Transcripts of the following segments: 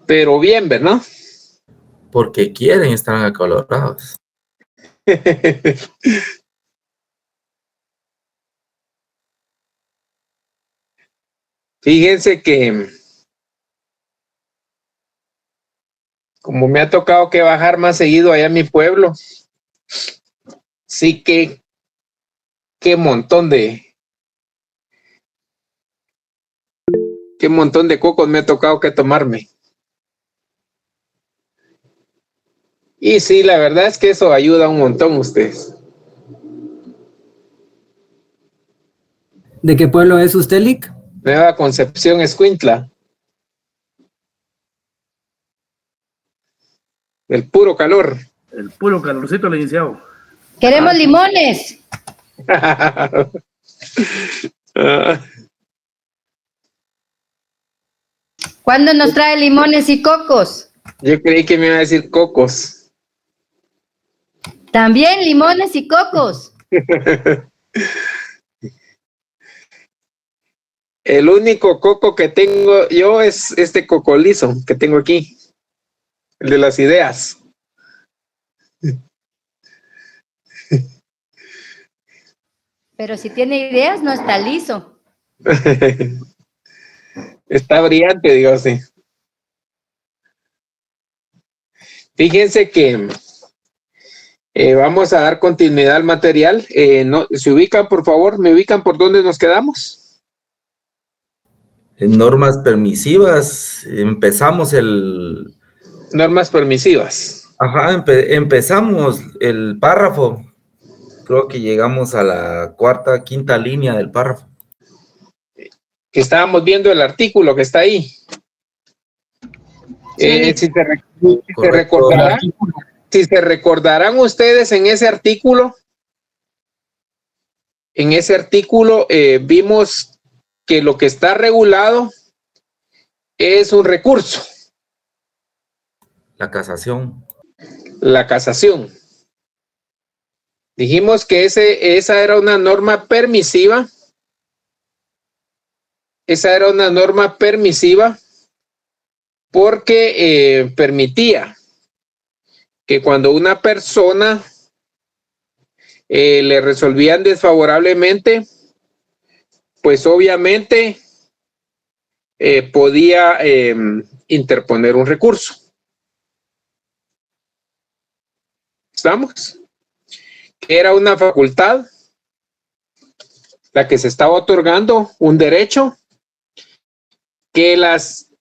pero bien, ¿verdad? Porque quieren estar acalorados. Fíjense que como me ha tocado que bajar más seguido allá en mi pueblo, sí que qué montón de cocos me ha tocado que tomarme. Y sí, la verdad es que eso ayuda un montón ustedes. ¿De qué pueblo es usted, Lick? Nueva Concepción, Escuintla. El puro calor. El puro calorcito al iniciado. Queremos limones. ¿Cuándo nos trae limones y cocos? Yo creí que me iba a decir cocos. También limones y cocos. El único coco que tengo yo es este coco liso que tengo aquí. El de las ideas. Pero si tiene ideas, no está liso. Está brillante, digo así. Fíjense que vamos a dar continuidad al material. ¿Se ubican, por favor? ¿Me ubican por dónde nos quedamos? En normas permisivas, empezamos el... Normas permisivas. Ajá, empezamos el párrafo. Creo que llegamos a la cuarta, quinta línea del párrafo. Que estábamos viendo el artículo que está ahí. Sí. Si se recordarán ustedes en ese artículo vimos que lo que está regulado es un recurso. La casación. La casación. Dijimos que esa era una norma permisiva. Esa era una norma permisiva porque permitía que cuando una persona le resolvían desfavorablemente, pues obviamente podía interponer un recurso. ¿Estamos? Era una facultad la que se estaba otorgando, un derecho, que las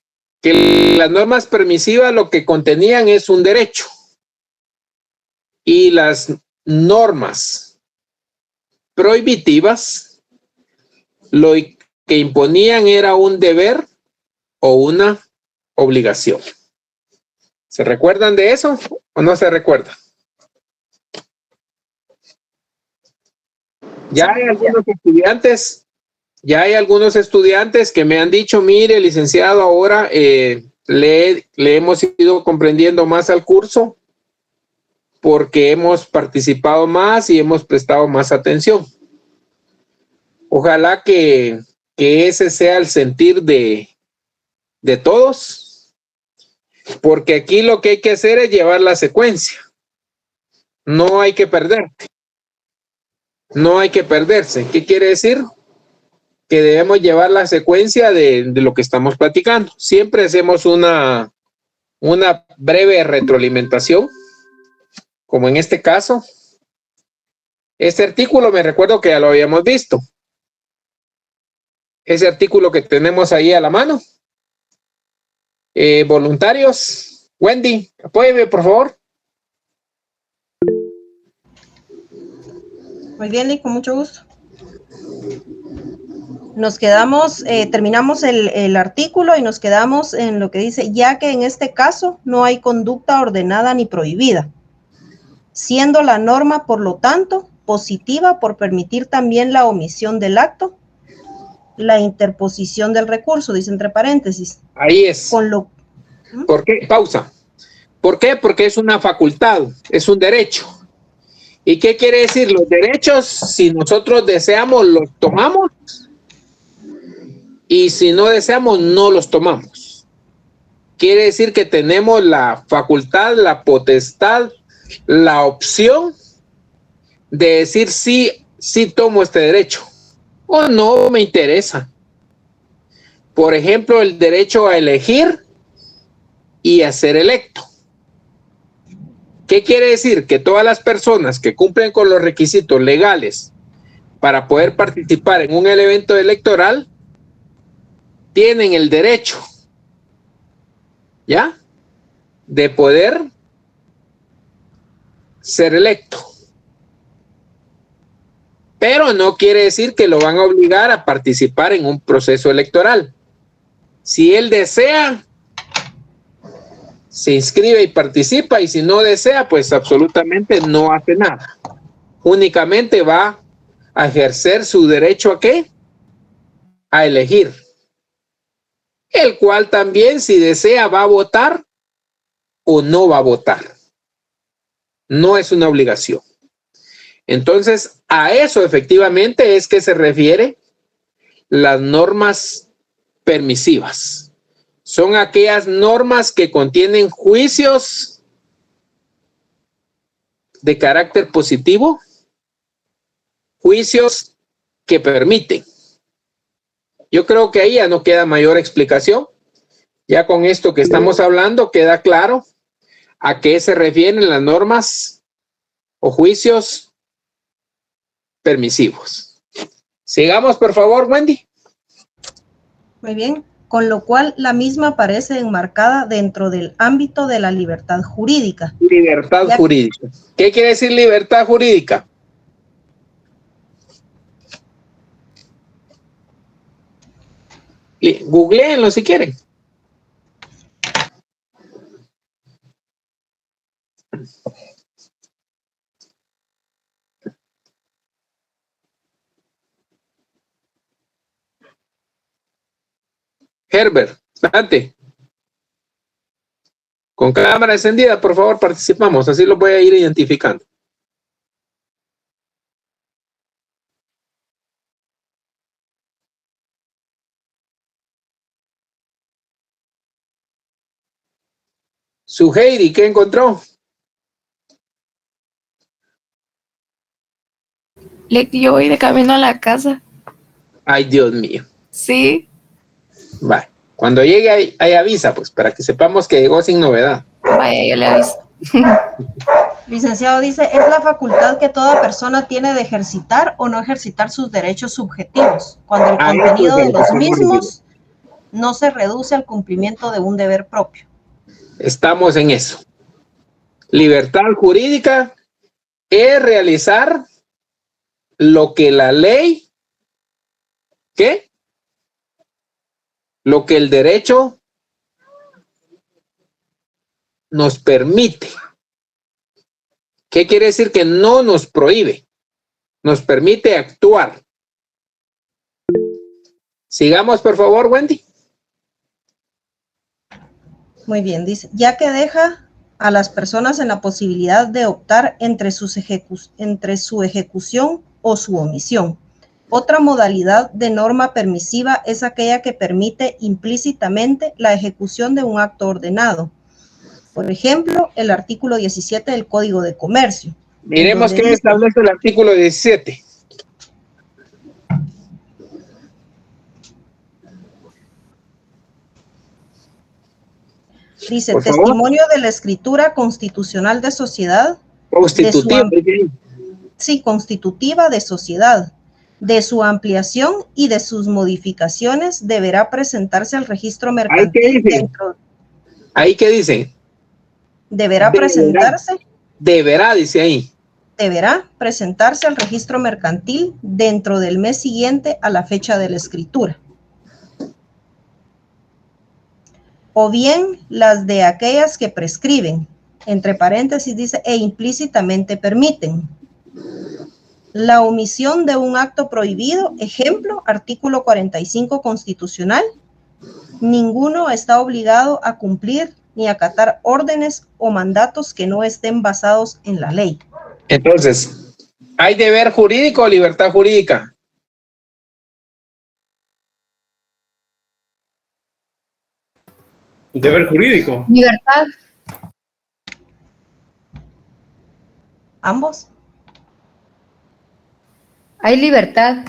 normas permisivas lo que contenían es un derecho y las normas prohibitivas lo que imponían era un deber o una obligación. ¿Se recuerdan de eso o no se recuerdan? Ya hay algunos estudiantes que me han dicho, mire, licenciado, ahora le hemos ido comprendiendo más al curso porque hemos participado más y hemos prestado más atención. Ojalá que ese sea el sentir de todos, porque aquí lo que hay que hacer es llevar la secuencia. No hay que perder. No hay que perderse. ¿Qué quiere decir? Que debemos llevar la secuencia de lo que estamos platicando. Siempre hacemos una breve retroalimentación, como en este caso. Este artículo me recuerdo que ya lo habíamos visto. Ese artículo que tenemos ahí a la mano. Voluntarios. Wendy, apóyeme, por favor. Muy bien, Lick, con mucho gusto. Nos quedamos, terminamos el artículo y nos quedamos en lo que dice, ya que en este caso no hay conducta ordenada ni prohibida, siendo la norma, por lo tanto, positiva por permitir también la omisión del acto, la interposición del recurso, dice entre paréntesis. Ahí es. Con lo... ¿Por qué? Pausa. ¿Por qué? Porque es una facultad, es un derecho. ¿Y qué quiere decir? Los derechos, si nosotros deseamos, los tomamos. Y si no deseamos, no los tomamos. quiere decir que tenemos la facultad, la potestad, la opción de decir sí, sí tomo este derecho o no me interesa. Por ejemplo, el derecho a elegir y a ser electo. ¿Qué quiere decir? Que todas las personas que cumplen con los requisitos legales para poder participar en un evento electoral tienen el derecho, ¿ya?, de poder ser electo. Pero no quiere decir que lo van a obligar a participar en un proceso electoral. Si él desea, se inscribe y participa, y si no desea, pues absolutamente no hace nada. Únicamente va a ejercer su derecho ¿a qué? A elegir. El cual también, si desea, va a votar o no va a votar. No es una obligación. Entonces, a eso efectivamente es que se refiere las normas permisivas. Son aquellas normas que contienen juicios de carácter positivo, juicios que permiten. Yo creo que ahí ya no queda mayor explicación. Ya con esto que estamos hablando queda claro a qué se refieren las normas o juicios permisivos. Sigamos, por favor, Wendy. Muy bien, con lo cual la misma aparece enmarcada dentro del ámbito de la libertad jurídica. Libertad jurídica. ¿Qué quiere decir libertad jurídica? Googleenlo si quieren. Herbert, date. Con cámara encendida, por favor, participamos. Así lo voy a ir identificando. Suheiri, ¿qué encontró? Yo voy de camino a la casa. Ay, Dios mío. Sí. Vale. Cuando llegue ahí avisa, pues, para que sepamos que llegó sin novedad. Vaya, yo le aviso. Licenciado dice, es la facultad que toda persona tiene de ejercitar o no ejercitar sus derechos subjetivos, cuando el contenido de los mismos no se reduce al cumplimiento de un deber propio. Estamos en eso. Libertad jurídica es realizar lo que la ley, ¿qué? Lo que el derecho nos permite. ¿Qué quiere decir? Que no nos prohíbe, nos permite actuar. Sigamos, por favor, Wendy. Muy bien, dice, ya que deja a las personas en la posibilidad de optar entre su ejecución o su omisión. Otra modalidad de norma permisiva es aquella que permite implícitamente la ejecución de un acto ordenado. Por ejemplo, el artículo 17 del Código de Comercio. Miremos qué establece el artículo 17. Dice, testimonio de la escritura constitucional de sociedad. Constitutiva. Sí, constitutiva de sociedad. De su ampliación y de sus modificaciones deberá presentarse al registro mercantil. ¿Ahí qué dice? Deberá presentarse. Deberá, dice ahí. Deberá presentarse al registro mercantil dentro del mes siguiente a la fecha de la escritura. O bien las de aquellas que prescriben, entre paréntesis dice, e implícitamente permiten. La omisión de un acto prohibido, ejemplo, artículo 45 constitucional. Ninguno está obligado a cumplir ni acatar órdenes o mandatos que no estén basados en la ley. Entonces, ¿hay deber jurídico o libertad jurídica? Deber jurídico. Libertad. Ambos. Hay libertad.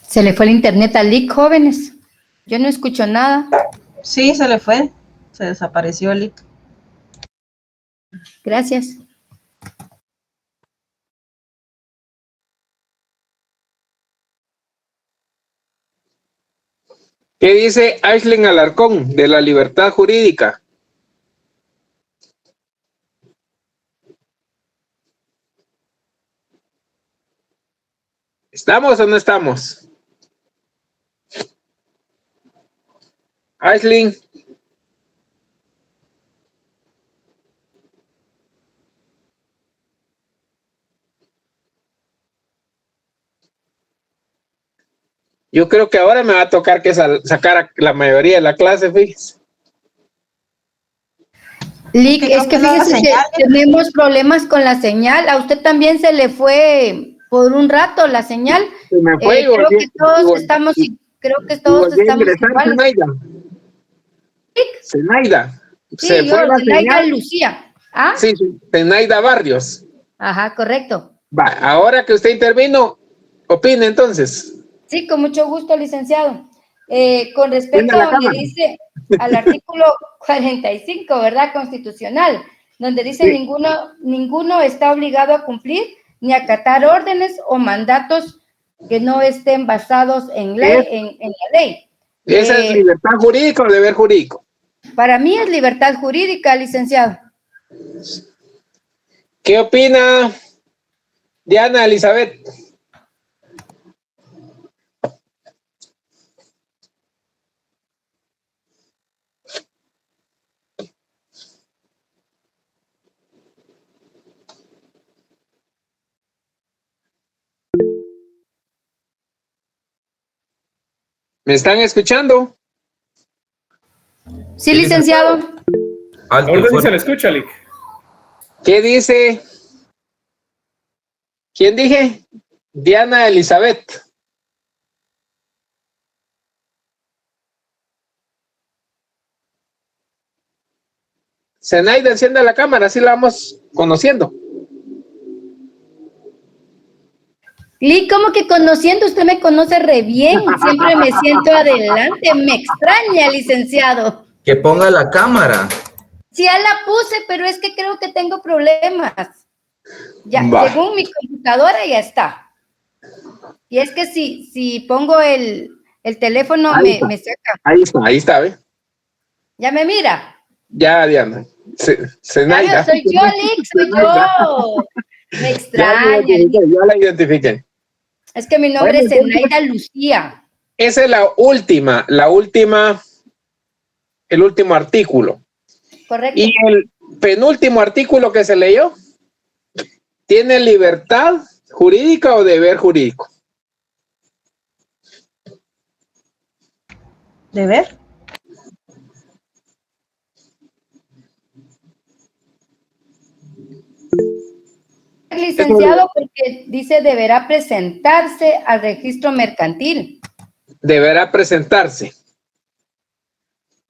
Se le fue el internet al LIC, jóvenes. Yo no escucho nada. Sí, se le fue. Se desapareció el link. Gracias. ¿Qué dice Aisling Alarcón de la libertad jurídica? ¿Estamos o no estamos? Aisling. Yo creo que ahora me va a tocar que sacar a la mayoría de la clase, fíjese. Lick, Sí, creo es que que no, la fíjese que señal. tenemos problemas con la señal. A usted también se le fue por un rato la señal. Se me fue y Creo volví- que todos y vol- estamos, y- creo que y todos volví a estamos ingresar, iguales. Zenaida. Zenaida. Se Sí, fue yo, la Zenaida señal. Lucía. ¿Ah? Sí, Zenaida Barrios. Ajá, correcto. Va, ahora que usted intervino, opine entonces. Sí, con mucho gusto, licenciado. Con Prenda respecto la a donde cámara. dice al artículo 45, ¿verdad? Constitucional, donde dice Sí. ninguno está obligado a cumplir ni a acatar órdenes o mandatos que no estén basados en ley, en la ley. ¿Esa es libertad jurídica o deber jurídico? Para mí es libertad jurídica, licenciado. ¿Qué opina Diana Elizabeth? ¿Me están escuchando? Sí, licenciado. Alto y Orden se fuerte. le escucha, Lick. ¿Qué dice? ¿Quién dije? Diana Elizabeth. Zenaida, encienda la cámara, así la vamos conociendo. Lick, como que conociendo, usted me conoce re bien, siempre me siento adelante, me extraña, licenciado. Que ponga la cámara. Sí, ya la puse, pero es que creo que tengo problemas. Ya, Va. según mi computadora ya está. Y es que si pongo el teléfono me saca. Ahí está, ¿ve? ¿Ya me mira? Ya, Diana. Zenaida. Soy yo, Lick, soy yo. Me extraña. Ya la identifiqué. Es que mi nombre es Zenaida Lucía. Esa es el último artículo. Correcto. Y el penúltimo artículo que se leyó, ¿tiene libertad jurídica o deber jurídico? ¿Deber? Licenciado, porque dice deberá presentarse al registro mercantil. Deberá presentarse.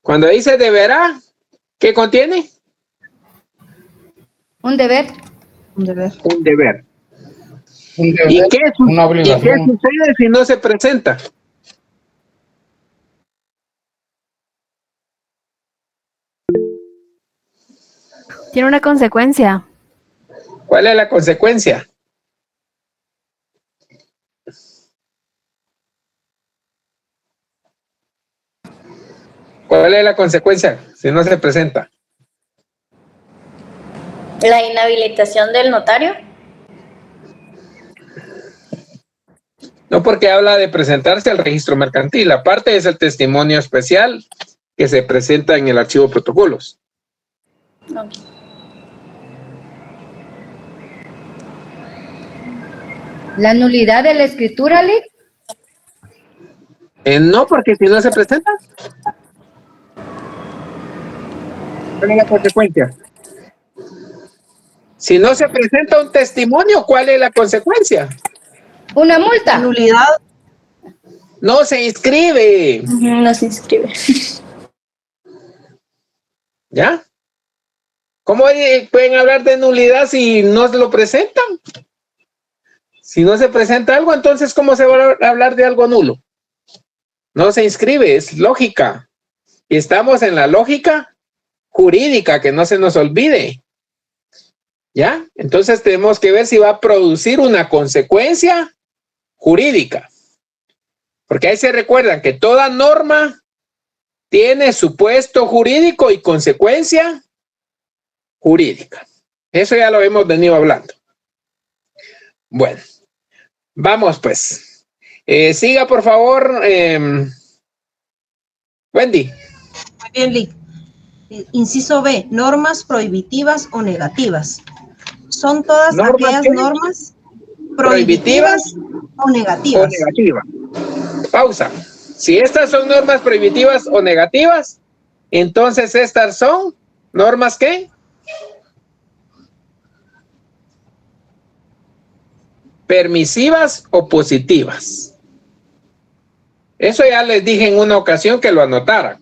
Cuando dice deberá, ¿qué contiene? Un deber. Un deber. Un deber. Un deber, ¿Y qué obligación. sucede si no se presenta? Tiene una consecuencia. ¿Cuál es la consecuencia? ¿Cuál es la consecuencia si no se presenta? La inhabilitación del notario. No, porque habla de presentarse al registro mercantil. Aparte es el testimonio especial que se presenta en el archivo de protocolos. Okay. La nulidad de la escritura, Lick. No, porque si no se presenta. ¿Cuál es la consecuencia? Si no se presenta un testimonio, ¿cuál es la consecuencia? Una multa. Nulidad. No se inscribe. No se inscribe. ¿Ya? ¿Cómo pueden hablar de nulidad si no se lo presentan? Si no se presenta algo, entonces ¿cómo se va a hablar de algo nulo? No se inscribe, es lógica. Y estamos en la lógica jurídica, que no se nos olvide. ¿Ya? Entonces tenemos que ver si va a producir una consecuencia jurídica. Porque ahí se recuerdan que toda norma tiene supuesto jurídico y consecuencia jurídica. Eso ya lo hemos venido hablando. Bueno, vamos pues. Siga, por favor, Wendy. Muy bien, Lick. Inciso B, normas prohibitivas o negativas. Son todas aquellas normas prohibitivas o negativas. Pausa. Si estas son normas prohibitivas o negativas, entonces estas son normas ¿qué? Permisivas o positivas. Eso ya les dije en una ocasión que lo anotaran.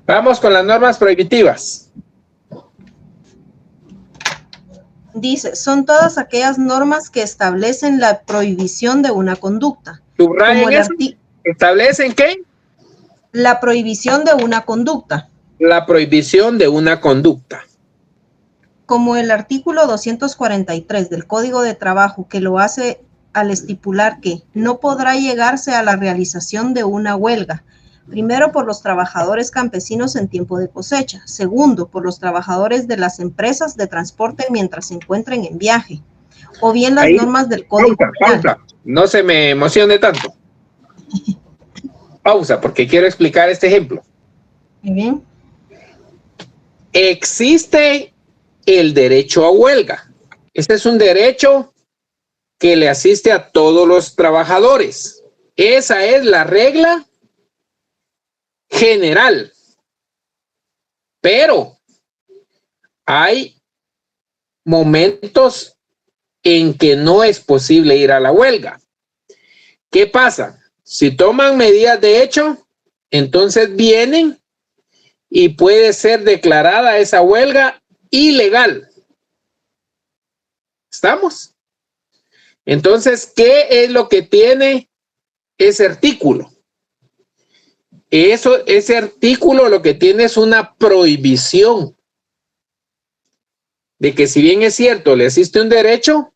Vamos con las normas prohibitivas. Dice, son todas aquellas normas que establecen la prohibición de una conducta. Subrayen eso. ¿Establecen qué? La prohibición de una conducta. La prohibición de una conducta. Como el artículo 243 del Código de Trabajo, que lo hace al estipular que no podrá llegarse a la realización de una huelga. Primero, por los trabajadores campesinos en tiempo de cosecha. Segundo, por los trabajadores de las empresas de transporte mientras se encuentren en viaje. O bien las normas del Código Penal. Pausa. No se me emocione tanto. Pausa, porque quiero explicar este ejemplo. Muy bien. Existe el derecho a huelga. Este es un derecho que le asiste a todos los trabajadores. Esa es la regla general. Pero hay momentos en que no es posible ir a la huelga. ¿Qué pasa? Si toman medidas de hecho, entonces vienen y puede ser declarada esa huelga ilegal. ¿Estamos? Entonces, ¿qué es lo que tiene ese artículo? Ese artículo lo que tiene es una prohibición de que, si bien es cierto, le existe un derecho,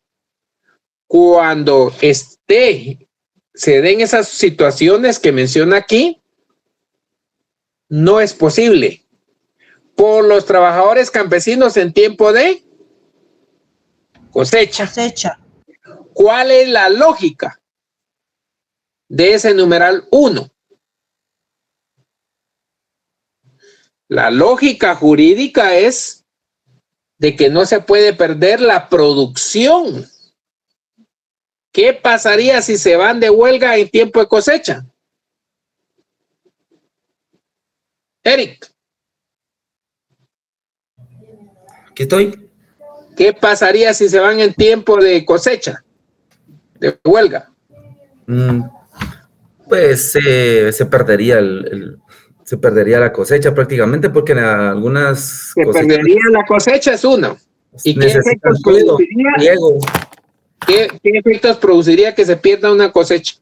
cuando se den esas situaciones que menciona aquí, no es posible. Por los trabajadores campesinos en tiempo de cosecha. ¿Cuál es la lógica de ese numeral 1? La lógica jurídica es de que no se puede perder la producción. ¿Qué pasaría si se van de huelga en tiempo de cosecha? Eric. Aquí estoy. ¿Qué pasaría si se van en tiempo de cosecha? De huelga. Pues se perdería se perdería la cosecha prácticamente, porque en algunas Se perdería la cosecha es uno. ¿Y qué efectos produciría? ¿Qué efectos produciría que se pierda una cosecha?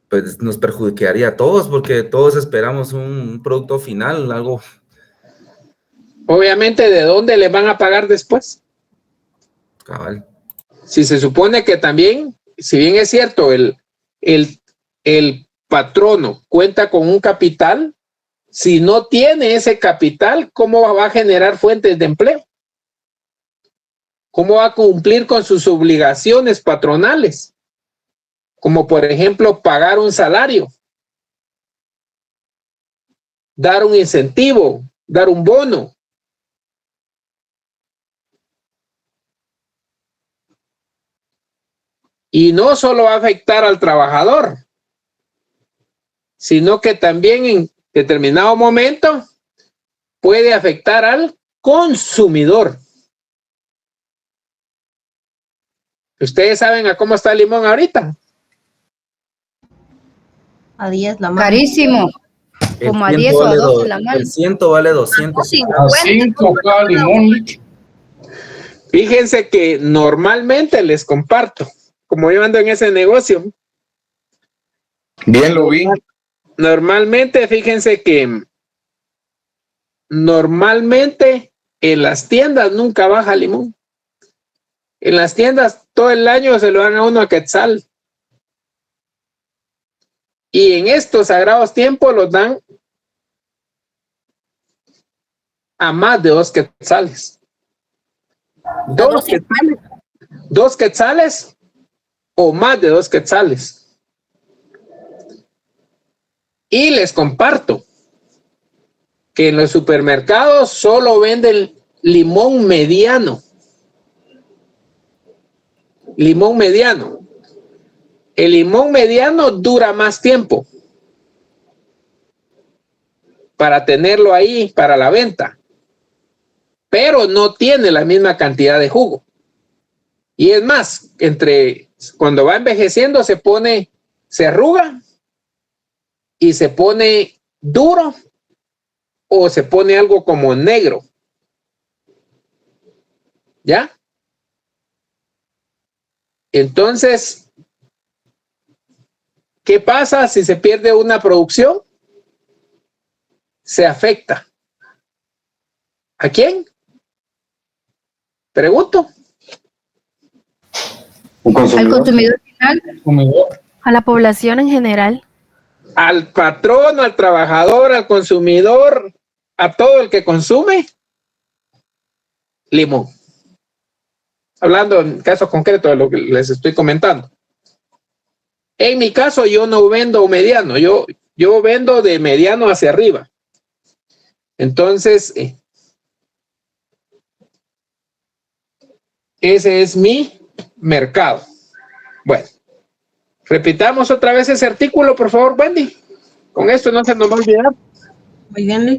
Pues nos perjudicaría a todos, porque todos esperamos un producto final, algo. Obviamente, ¿de dónde le van a pagar después? Cabal. Si se supone que también, si bien es cierto, el patrono cuenta con un capital, si no tiene ese capital, ¿cómo va a generar fuentes de empleo? ¿Cómo va a cumplir con sus obligaciones patronales? Como por ejemplo, pagar un salario, dar un incentivo, dar un bono. Y no solo va a afectar al trabajador, sino que también en determinado momento puede afectar al consumidor. ¿Ustedes saben a cómo está el limón ahorita? A 10 la mano. Carísimo. Como a 10 o a 12 la mano. El 100 vale 200. A 5 cada limón. Fíjense que normalmente les comparto, como yo ando en ese negocio. Bien lo vi. Normalmente, fíjense que normalmente en las tiendas nunca baja limón. En las tiendas todo el año se lo dan a uno a quetzal. Y en estos sagrados tiempos los dan a más de 2 quetzales. 2 quetzales o más de 2 quetzales. Y les comparto que en los supermercados solo venden limón mediano. Limón mediano. El limón mediano dura más tiempo para tenerlo ahí para la venta, pero no tiene la misma cantidad de jugo. Y es más, cuando va envejeciendo se arruga y se pone duro o se pone algo como negro. ¿Ya? Entonces, ¿qué pasa si se pierde una producción? Se afecta. ¿A quién? Pregunto. Al consumidor final. A la población en general. Al patrón, al trabajador, al consumidor, a todo el que consume limón. Hablando en caso concreto de lo que les estoy comentando. En mi caso, yo no vendo mediano, yo vendo de mediano hacia arriba. Entonces, ese es mi mercado. Bueno, repitamos otra vez ese artículo, por favor, Wendy. Con esto no se nos va a olvidar. Muy bien, Lee.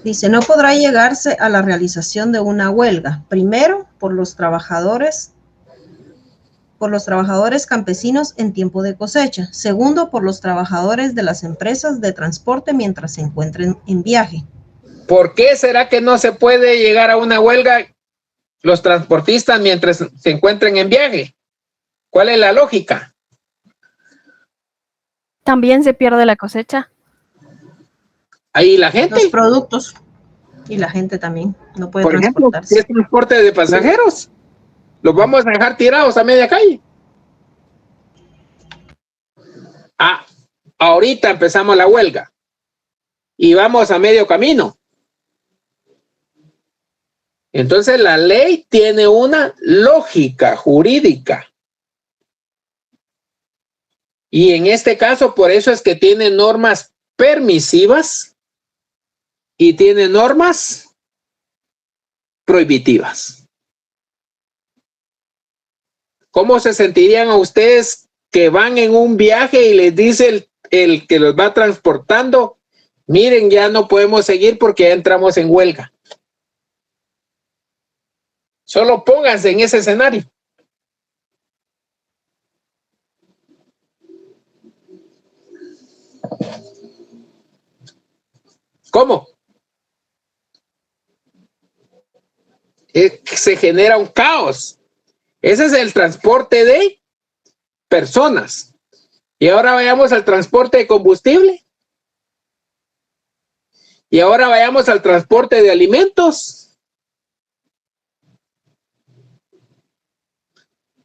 Dice, no podrá llegarse a la realización de una huelga. Primero, por los trabajadores campesinos en tiempo de cosecha. Segundo, por los trabajadores de las empresas de transporte mientras se encuentren en viaje. ¿Por qué será que no se puede llegar a una huelga los transportistas mientras se encuentren en viaje? ¿Cuál es la lógica? También se pierde la cosecha. Ahí la gente. Los productos. Y la gente también no puede por ejemplo, transportarse. ¿qué es transporte de pasajeros? Los vamos a dejar tirados a media calle. Ahorita empezamos la huelga y vamos a medio camino. Entonces la ley tiene una lógica jurídica. Y en este caso, por eso es que tiene normas permisivas y tiene normas prohibitivas. ¿Cómo se sentirían a ustedes que van en un viaje y les dice el que los va transportando, miren, ya no podemos seguir porque ya entramos en huelga? Solo pónganse en ese escenario. ¿Cómo? Se genera un caos. Ese es el transporte de personas. Y ahora vayamos al transporte de combustible. Y ahora vayamos al transporte de alimentos.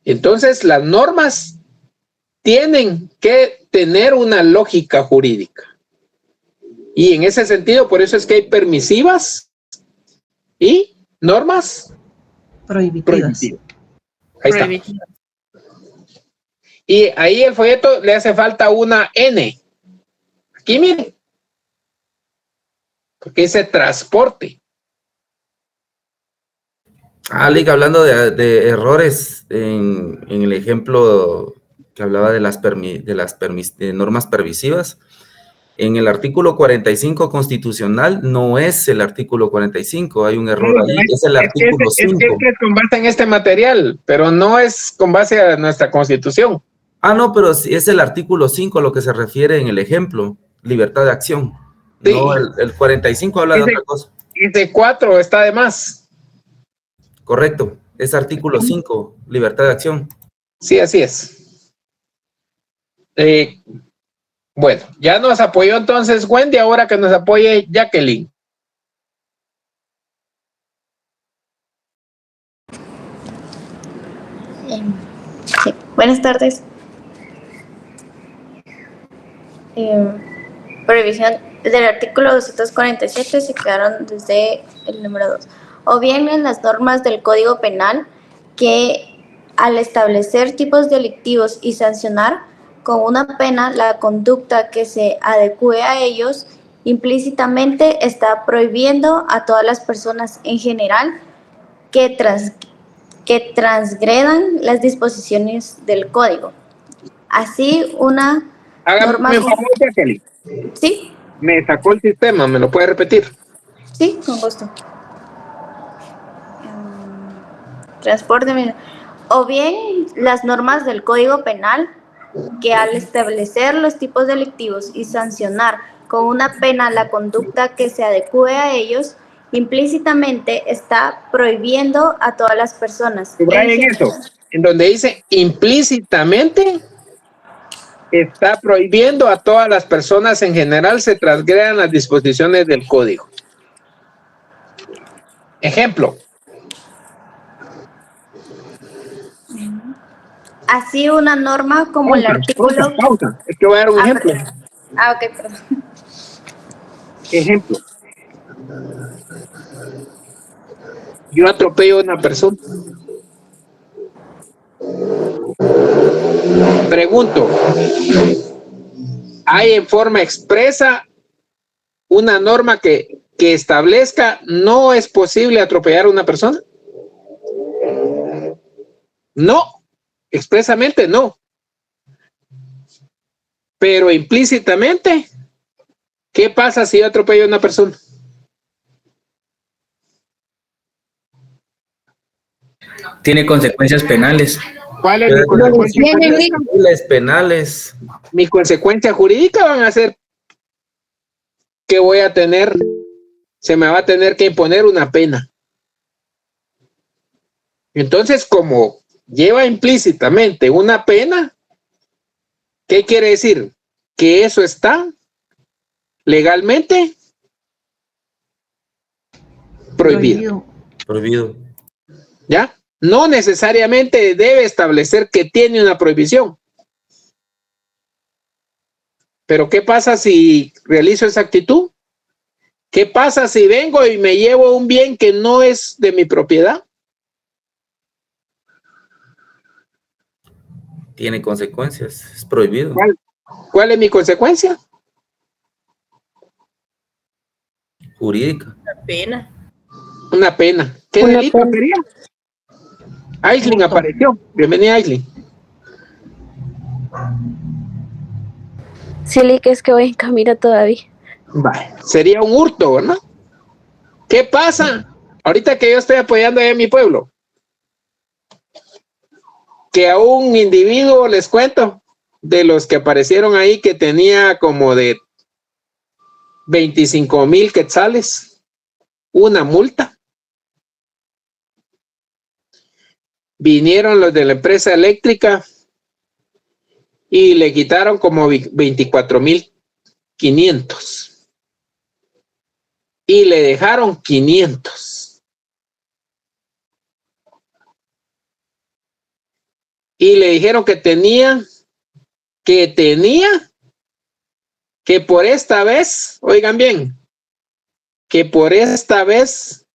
Entonces, las normas tienen que tener una lógica jurídica. Y en ese sentido, por eso es que hay permisivas y normas Prohibitivas. Ahí está. Y ahí el folleto le hace falta una N. Aquí miren. Porque dice transporte. Lick, hablando de errores en el ejemplo que hablaba de las normas permisivas, en el artículo 45 constitucional no es el artículo 45, hay un error ahí, es el artículo 5. Es que es con base en este material, pero no es con base a nuestra constitución. No, pero sí es el artículo 5 lo que se refiere en el ejemplo, libertad de acción. Sí. No, el 45 habla de otra cosa. Dice 4, está de más. Correcto, es artículo 5, libertad de acción. Sí, así es. Bueno, ya nos apoyó entonces Wendy, ahora que nos apoye Jacqueline. Sí. Buenas tardes. Prohibición del artículo 247 se quedaron desde el número 2. O bien en las normas del Código Penal que al establecer tipos delictivos y sancionar con una pena la conducta que se adecue a ellos, implícitamente está prohibiendo a todas las personas en general que transgredan las disposiciones del código. Así, una norma... Hágame un favor, Jacqueline. ¿Sí? Me sacó el sistema, ¿me lo puede repetir? Sí, con gusto. Transporte... O bien las normas del Código Penal que al establecer los tipos delictivos y sancionar con una pena la conducta que se adecue a ellos, implícitamente está prohibiendo a todas las personas. En eso, en donde dice implícitamente está prohibiendo a todas las personas en general se transgredan las disposiciones del código. Ejemplo. Así una norma como el artículo... Pausa. Es que voy a dar un ejemplo. Ok, perdón. Ejemplo. Yo atropello a una persona. Pregunto, ¿hay en forma expresa una norma que establezca no es posible atropellar a una persona? No, expresamente no. Pero implícitamente, ¿qué pasa si yo atropello a una persona? Tiene consecuencias penales. ¿Cuál es mi consecuencia? Penales. Mi consecuencia jurídica van a ser que voy a tener, se me va a tener que imponer una pena. Entonces, como lleva implícitamente una pena, ¿qué quiere decir? Que eso está legalmente prohibido. Prohibido. ¿Ya? no necesariamente debe establecer que tiene una prohibición. Pero ¿qué pasa si realizo esa actitud? ¿Qué pasa si vengo y me llevo un bien que no es de mi propiedad? Tiene consecuencias, es prohibido. ¿Cuál es mi consecuencia? Jurídica. Una pena. Una pena. ¿Qué delito sería? Aislinn apareció. Bienvenida, Aislinn. Sí, que es que voy en camino todavía. Vale. Sería un hurto, ¿verdad? ¿Qué pasa? Ahorita que yo estoy apoyando ahí en mi pueblo, que a un individuo, les cuento, de los que aparecieron ahí, que tenía como de 25,000 quetzales, una multa. Vinieron los de la empresa eléctrica y le quitaron como 24,500 y le dejaron 500. Y le dijeron que tenía que por esta vez, oigan bien, que por esta vez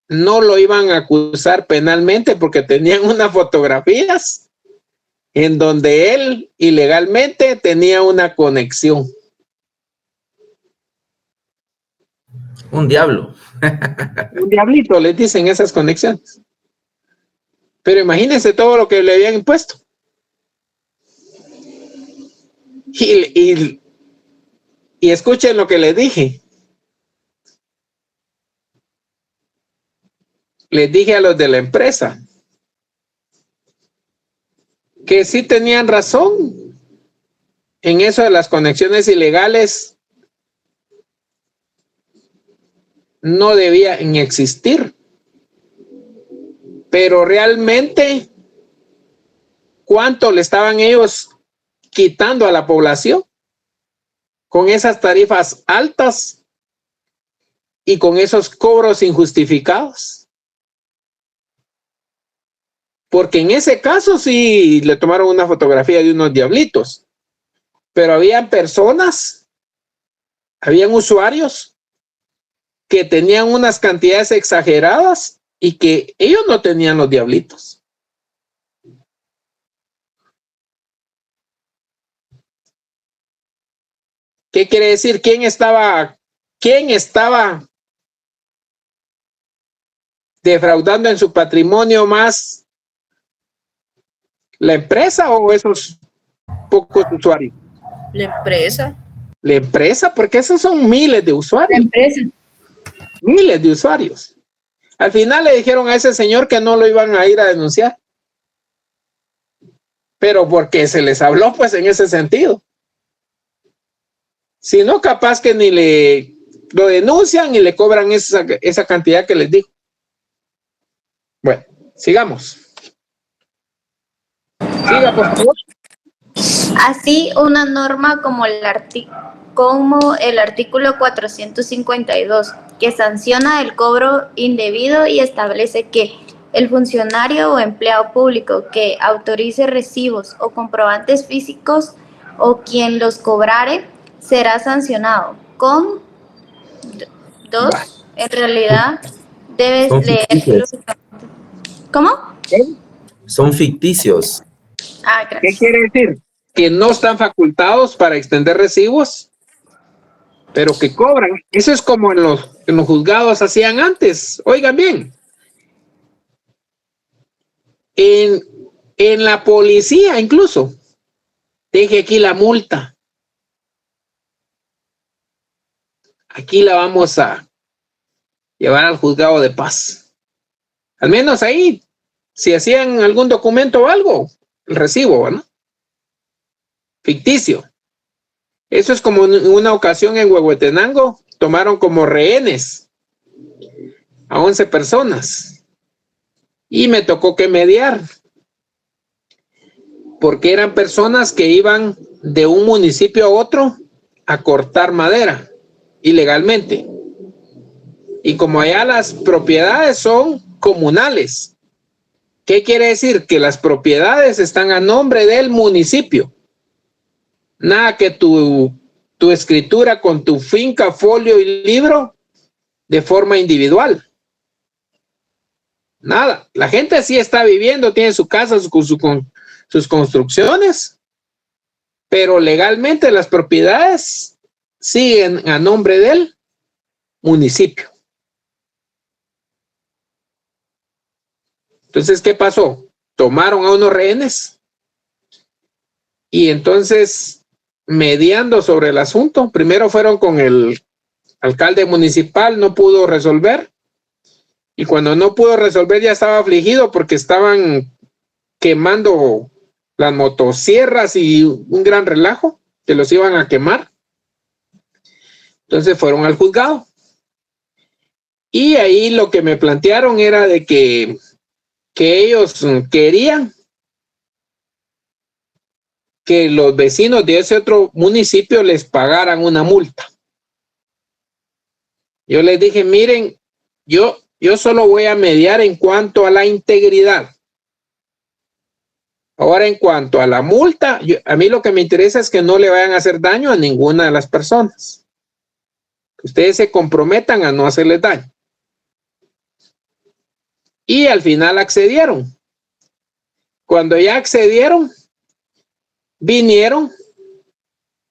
no lo iban a acusar penalmente porque tenían unas fotografías en donde él ilegalmente tenía una conexión. Un diablo. Un diablito, les dicen esas conexiones. Pero imagínense todo lo que le habían impuesto. Y escuchen lo que les dije. Les dije a los de la empresa que sí tenían razón en eso de las conexiones ilegales. No debían existir. Pero realmente, ¿cuánto le estaban ellos quitando a la población con esas tarifas altas y con esos cobros injustificados? Porque en ese caso sí le tomaron una fotografía de unos diablitos, pero habían personas, habían usuarios que tenían unas cantidades exageradas y que ellos no tenían los diablitos. ¿Qué quiere decir? ¿Quién estaba defraudando en su patrimonio más? ¿La empresa o esos pocos usuarios? La empresa. La empresa, porque esos son miles de usuarios. La empresa. Miles de usuarios. Al final le dijeron a ese señor que no lo iban a ir a denunciar. Pero porque se les habló pues en ese sentido. Si no, capaz que ni lo denuncian y le cobran esa cantidad que les dijo. Bueno, sigamos. Siga, por favor. Así, una norma como el artículo 452, que sanciona el cobro indebido y establece que el funcionario o empleado público que autorice recibos o comprobantes físicos o quien los cobrare será sancionado con dos. En realidad, debes leer. ¿Cómo? Son ficticios. Ah, gracias. ¿Qué quiere decir? Que no están facultados para extender recibos, pero que cobran. Eso es como en los juzgados hacían antes. Oigan bien. En la policía incluso. Deje aquí la multa. Aquí la vamos a llevar al juzgado de paz. Al menos ahí, si hacían algún documento o algo, el recibo, ¿no? Ficticio. Eso es como en una ocasión en Huehuetenango, tomaron como rehenes a 11 personas y me tocó que mediar porque eran personas que iban de un municipio a otro a cortar madera ilegalmente, y como allá las propiedades son comunales, ¿Qué quiere decir? Que las propiedades están a nombre del municipio. Nada que tu escritura con tu finca, folio y libro de forma individual. Nada. La gente sí está viviendo, tiene su casa, sus construcciones, pero legalmente las propiedades siguen a nombre del municipio. Entonces, ¿qué pasó? Tomaron a unos rehenes y entonces, mediando sobre el asunto, primero fueron con el alcalde municipal, no pudo resolver, y cuando no pudo resolver ya estaba afligido porque estaban quemando las motosierras y un gran relajo, que los iban a quemar. Entonces fueron al juzgado. Y ahí lo que me plantearon era de que ellos querían que los vecinos de ese otro municipio les pagaran una multa. Yo les dije, miren, yo solo voy a mediar en cuanto a la integridad. Ahora, en cuanto a la multa, a mí lo que me interesa es que no le vayan a hacer daño a ninguna de las personas. Que ustedes se comprometan a no hacerles daño. Y al final accedieron. Cuando ya accedieron, vinieron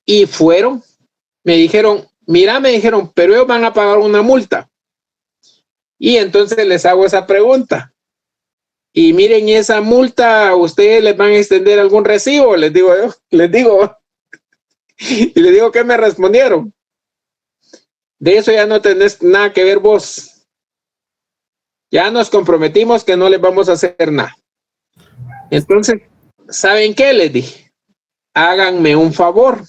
y fueron. Me dijeron, mira, pero ellos van a pagar una multa. Y entonces les hago esa pregunta. Y miren, esa multa, ¿ustedes les van a extender algún recibo? Les digo yo, y les digo ¿qué me respondieron? De eso ya no tenés nada que ver vos. Ya nos comprometimos que no les vamos a hacer nada. Entonces, ¿saben qué? Les dije, háganme un favor.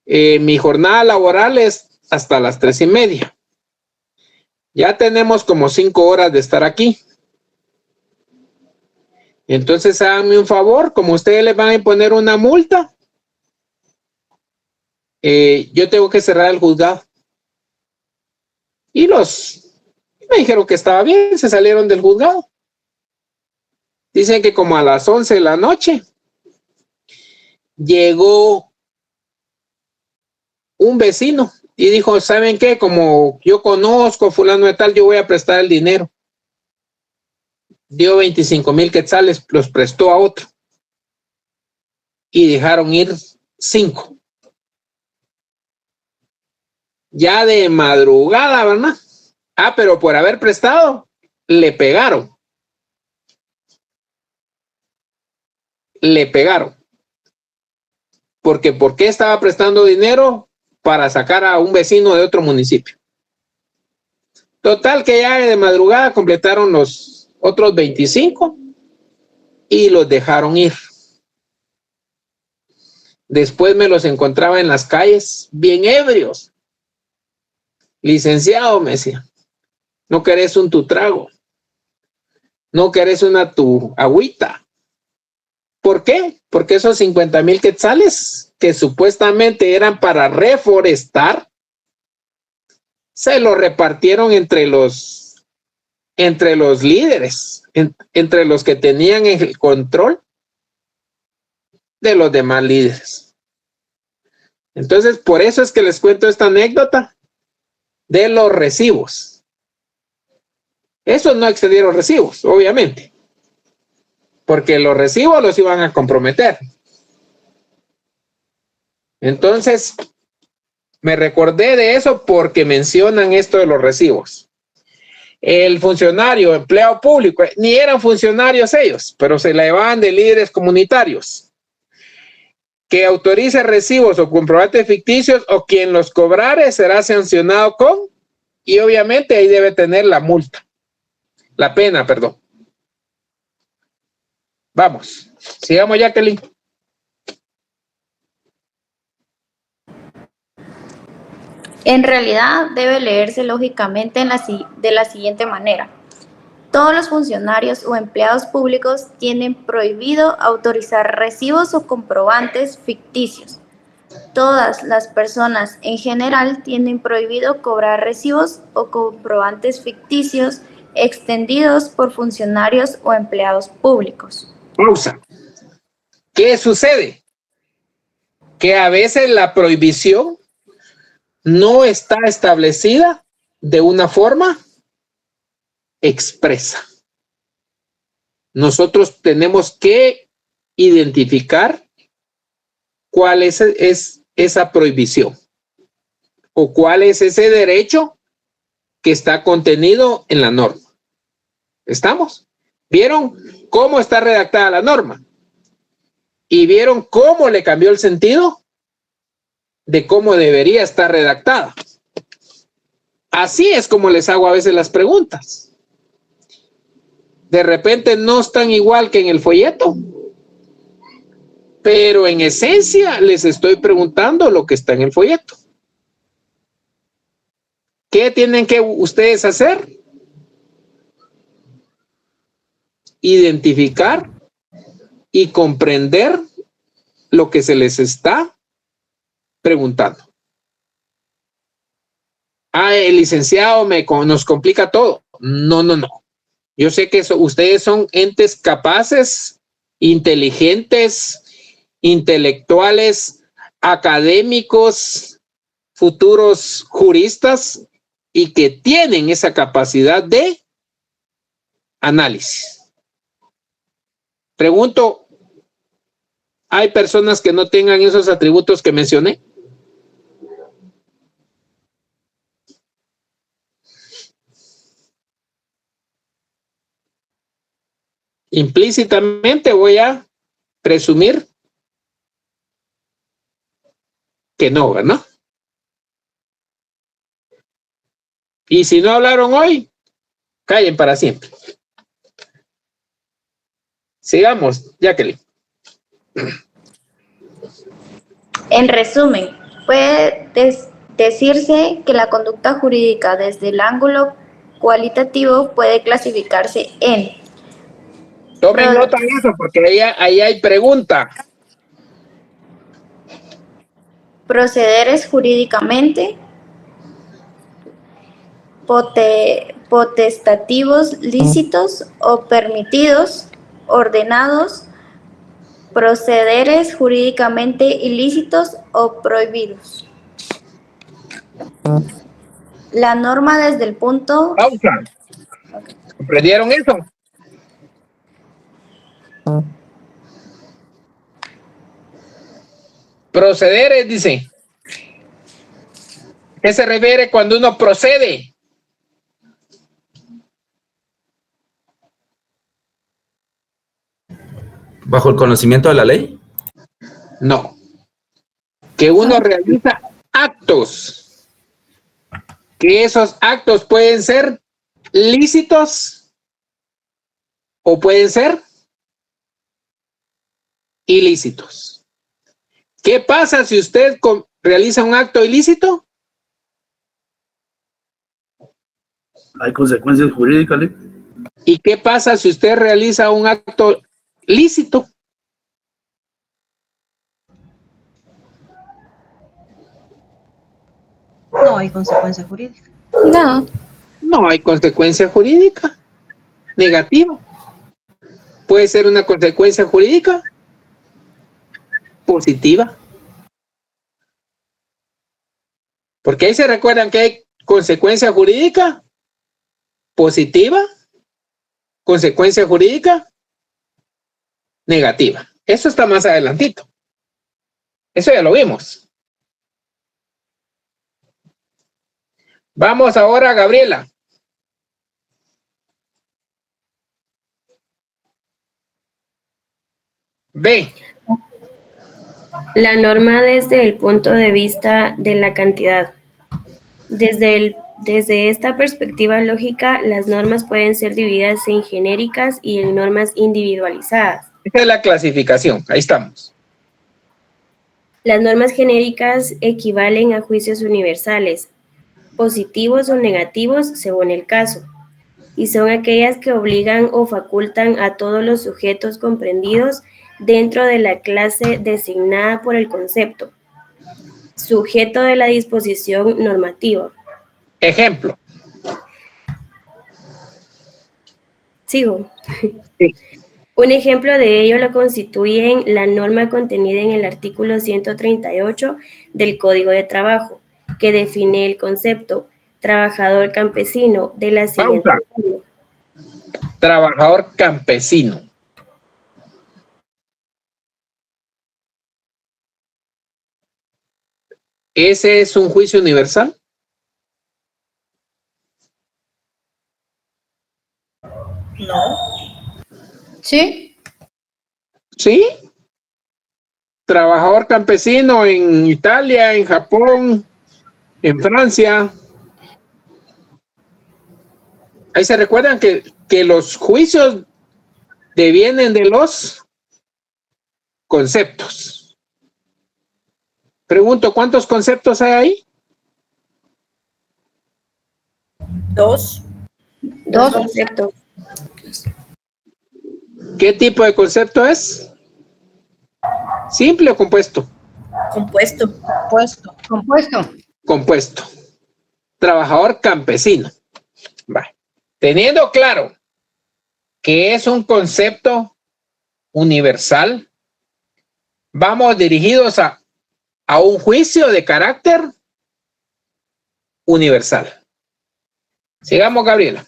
Mi jornada laboral es hasta las 3:30. Ya tenemos como 5 horas de estar aquí. Entonces, háganme un favor, como ustedes les van a imponer una multa, yo tengo que cerrar el juzgado. Y me dijeron que estaba bien, se salieron del juzgado. Dicen que como a las 11 de la noche llegó un vecino y dijo, ¿saben qué? Como yo conozco a fulano de tal, yo voy a prestar el dinero. Dio 25,000 quetzales, los prestó a otro. Y dejaron ir 5. Ya de madrugada, ¿verdad? Pero por haber prestado, le pegaron. Le pegaron. ¿Por qué estaba prestando dinero? Para sacar a un vecino de otro municipio. Total que ya de madrugada completaron los otros 25 y los dejaron ir. Después me los encontraba en las calles, bien ebrios. Licenciado, me decía, ¿no querés tu trago? ¿No querés tu agüita? ¿Por qué? Porque esos 50,000 quetzales que supuestamente eran para reforestar, se lo repartieron entre los líderes, entre los que tenían el control de los demás líderes. Entonces, por eso es que les cuento esta anécdota de los recibos. Esos no excedieron recibos, obviamente, porque los recibos los iban a comprometer. Entonces, me recordé de eso porque mencionan esto de los recibos. El funcionario, empleado público, ni eran funcionarios ellos, pero se la llevaban de líderes comunitarios. Que autorice recibos o comprobantes ficticios o quien los cobrare será sancionado con, y obviamente ahí debe tener la multa. La pena, perdón. Vamos, sigamos, Jacqueline. En realidad debe leerse lógicamente de la siguiente manera. Todos los funcionarios o empleados públicos tienen prohibido autorizar recibos o comprobantes ficticios. Todas las personas en general tienen prohibido cobrar recibos o comprobantes ficticios extendidos por funcionarios o empleados públicos. Pausa. ¿Qué sucede? Que a veces la prohibición no está establecida de una forma expresa. Nosotros tenemos que identificar cuál es esa prohibición o cuál es ese derecho que está contenido en la norma. ¿Estamos? ¿Vieron cómo está redactada la norma? ¿Y vieron cómo le cambió el sentido de cómo debería estar redactada? Así es como les hago a veces las preguntas. De repente no están igual que en el folleto, pero en esencia les estoy preguntando lo que está en el folleto. ¿Qué tienen que ustedes hacer? Identificar y comprender lo que se les está preguntando. El licenciado nos complica todo. No. Yo sé que ustedes son entes capaces, inteligentes, intelectuales, académicos, futuros juristas y que tienen esa capacidad de análisis. Pregunto, ¿hay personas que no tengan esos atributos que mencioné? Implícitamente voy a presumir que no, ¿verdad? Y si no hablaron hoy, callen para siempre. Sigamos, Jacqueline. En resumen, puede decirse que la conducta jurídica desde el ángulo cualitativo puede clasificarse en... Tomen nota de eso porque ahí hay pregunta. Procederes jurídicamente, potestativos lícitos o permitidos, ordenados, procederes jurídicamente ilícitos o prohibidos. La norma desde el punto... Pausa. ¿Comprendieron eso? Procederes, dice. ¿Qué se refiere cuando uno procede? ¿Bajo el conocimiento de la ley? No. Que uno realiza actos. Que esos actos pueden ser lícitos o pueden ser ilícitos. ¿Qué pasa si usted realiza un acto ilícito? Hay consecuencias jurídicas, ¿sí? ¿Y qué pasa si usted realiza un acto lícito? No hay consecuencia jurídica. No. No hay consecuencia jurídica negativa. Puede ser una consecuencia jurídica positiva. Porque ahí se recuerdan que hay consecuencia jurídica positiva, consecuencia jurídica negativa. Eso está más adelantito. Eso ya lo vimos. Vamos ahora a Gabriela. B. La norma desde el punto de vista de la cantidad. Desde esta perspectiva lógica, las normas pueden ser divididas en genéricas y en normas individualizadas. Esta es la clasificación. Ahí estamos. Las normas genéricas equivalen a juicios universales, positivos o negativos según el caso, y son aquellas que obligan o facultan a todos los sujetos comprendidos dentro de la clase designada por el concepto, sujeto de la disposición normativa. Ejemplo. Sigo. Sí. Un ejemplo de ello lo constituyen la norma contenida en el artículo 138 del Código de Trabajo, que define el concepto trabajador campesino de la siguiente forma. Trabajador campesino. ¿Ese es un juicio universal? No. ¿Sí? ¿Sí? Trabajador campesino en Italia, en Japón, en Francia. Ahí se recuerdan que los juicios devienen de los conceptos. Pregunto, ¿cuántos conceptos hay ahí? Dos. Dos conceptos. ¿Qué tipo de concepto es? ¿Simple o compuesto? Compuesto. Puesto. Compuesto. Compuesto. Trabajador campesino. Vale. Teniendo claro que es un concepto universal, vamos dirigidos a un juicio de carácter universal. Sigamos, Gabriela.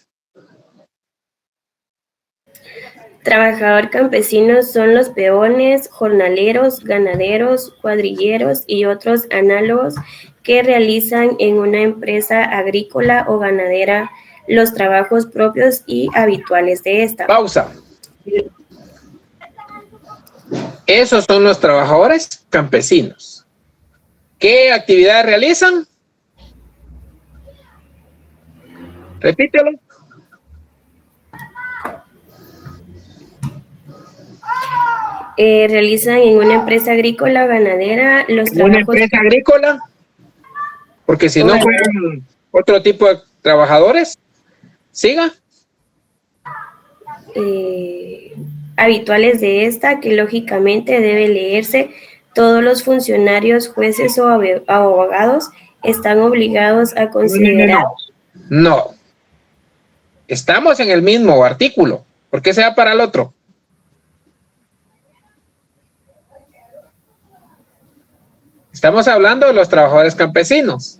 Trabajador campesino son los peones, jornaleros, ganaderos, cuadrilleros y otros análogos que realizan en una empresa agrícola o ganadera los trabajos propios y habituales de esta. Pausa. Esos son los trabajadores campesinos. ¿Qué actividades realizan? Repítelo. Realizan en una empresa agrícola o ganadera los trabajos. ¿Una empresa agrícola? Porque si no fueran otro tipo de trabajadores. Siga. Habituales de esta, que lógicamente debe leerse: todos los funcionarios, jueces o abogados están obligados a considerar. No. Estamos en el mismo artículo. ¿Por qué se va para el otro? Estamos hablando de los trabajadores campesinos.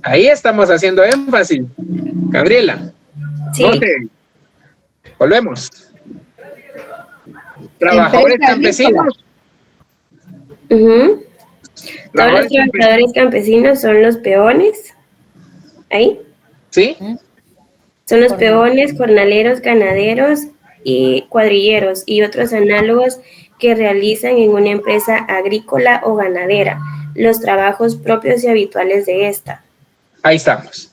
Ahí estamos haciendo énfasis. Gabriela. Sí. Volvemos. Trabajadores campesinos. Todos los trabajadores campesinos son los peones. ¿Ahí? Sí. Son los peones, jornaleros, ganaderos y cuadrilleros y otros análogos que realizan en una empresa agrícola o ganadera los trabajos propios y habituales de esta. Ahí estamos.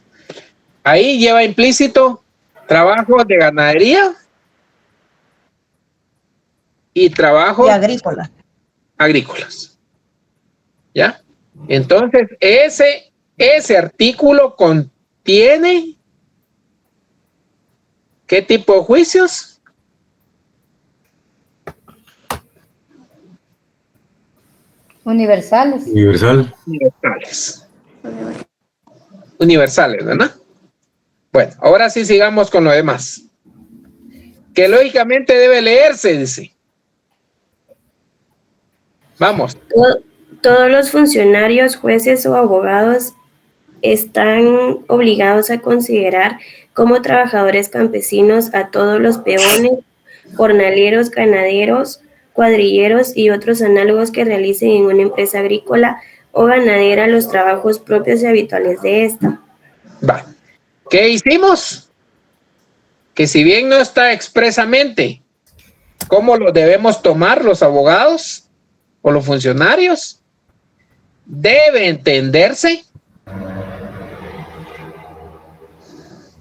Ahí lleva implícito trabajos de ganadería y trabajos agrícolas. ¿Ya? Entonces, ese artículo contiene ¿qué tipo de juicios? Universales. Universales, ¿verdad? Bueno, ahora sí sigamos con lo demás. Que lógicamente debe leerse, dice. Vamos. Todos los funcionarios, jueces o abogados están obligados a considerar como trabajadores campesinos a todos los peones, jornaleros, ganaderos, cuadrilleros y otros análogos que realicen en una empresa agrícola o ganadera los trabajos propios y habituales de esta. Va. ¿Qué hicimos? Que si bien no está expresamente cómo lo debemos tomar los abogados o los funcionarios, debe entenderse.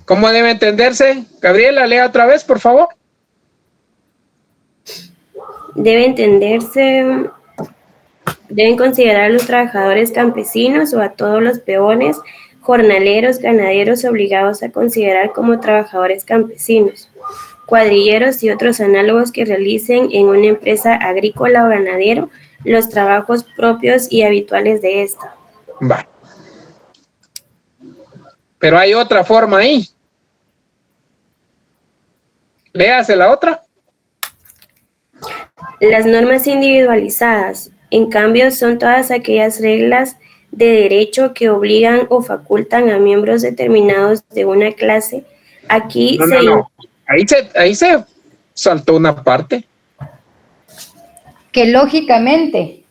¿Cómo debe entenderse? Gabriela, lea otra vez, por favor. Deben considerar a los trabajadores campesinos o a todos los peones, jornaleros, ganaderos obligados a considerar como trabajadores campesinos, cuadrilleros y otros análogos que realicen en una empresa agrícola o ganadero los trabajos propios y habituales de esta. Va. Pero hay otra forma ahí. Léase la otra. Las normas individualizadas, en cambio, son todas aquellas reglas de derecho que obligan o facultan a miembros determinados de una clase. Aquí No. Ahí se saltó una parte. Que lógicamente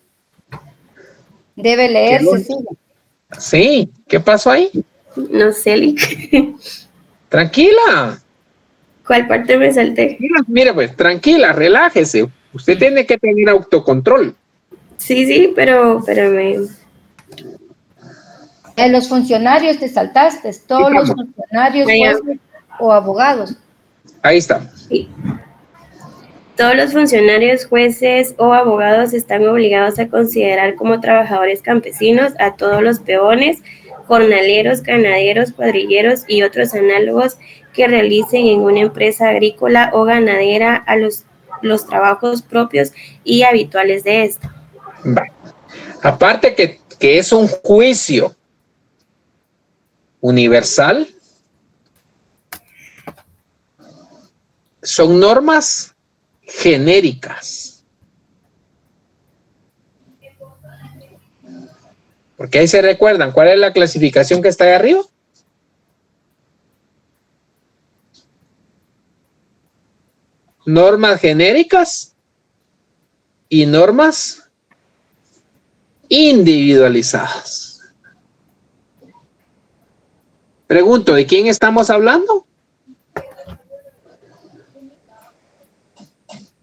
debe leerse, sí. Sí, ¿qué pasó ahí? No sé, Lick. Tranquila. ¿Cuál parte me salté? Mire, pues, tranquila, relájese. Usted tiene que tener autocontrol. Sí, pero me... En los funcionarios te saltaste, todos los funcionarios, jueces o abogados. Ahí está. Sí. Todos los funcionarios, jueces o abogados están obligados a considerar como trabajadores campesinos a todos los peones, jornaleros, ganaderos, cuadrilleros y otros análogos que realicen en una empresa agrícola o ganadera a los trabajos propios y habituales de esta. Aparte que es un juicio universal, son normas genéricas. Porque ahí se recuerdan, ¿cuál es la clasificación que está ahí arriba? Normas genéricas y normas individualizadas. Pregunto, ¿de quién estamos hablando?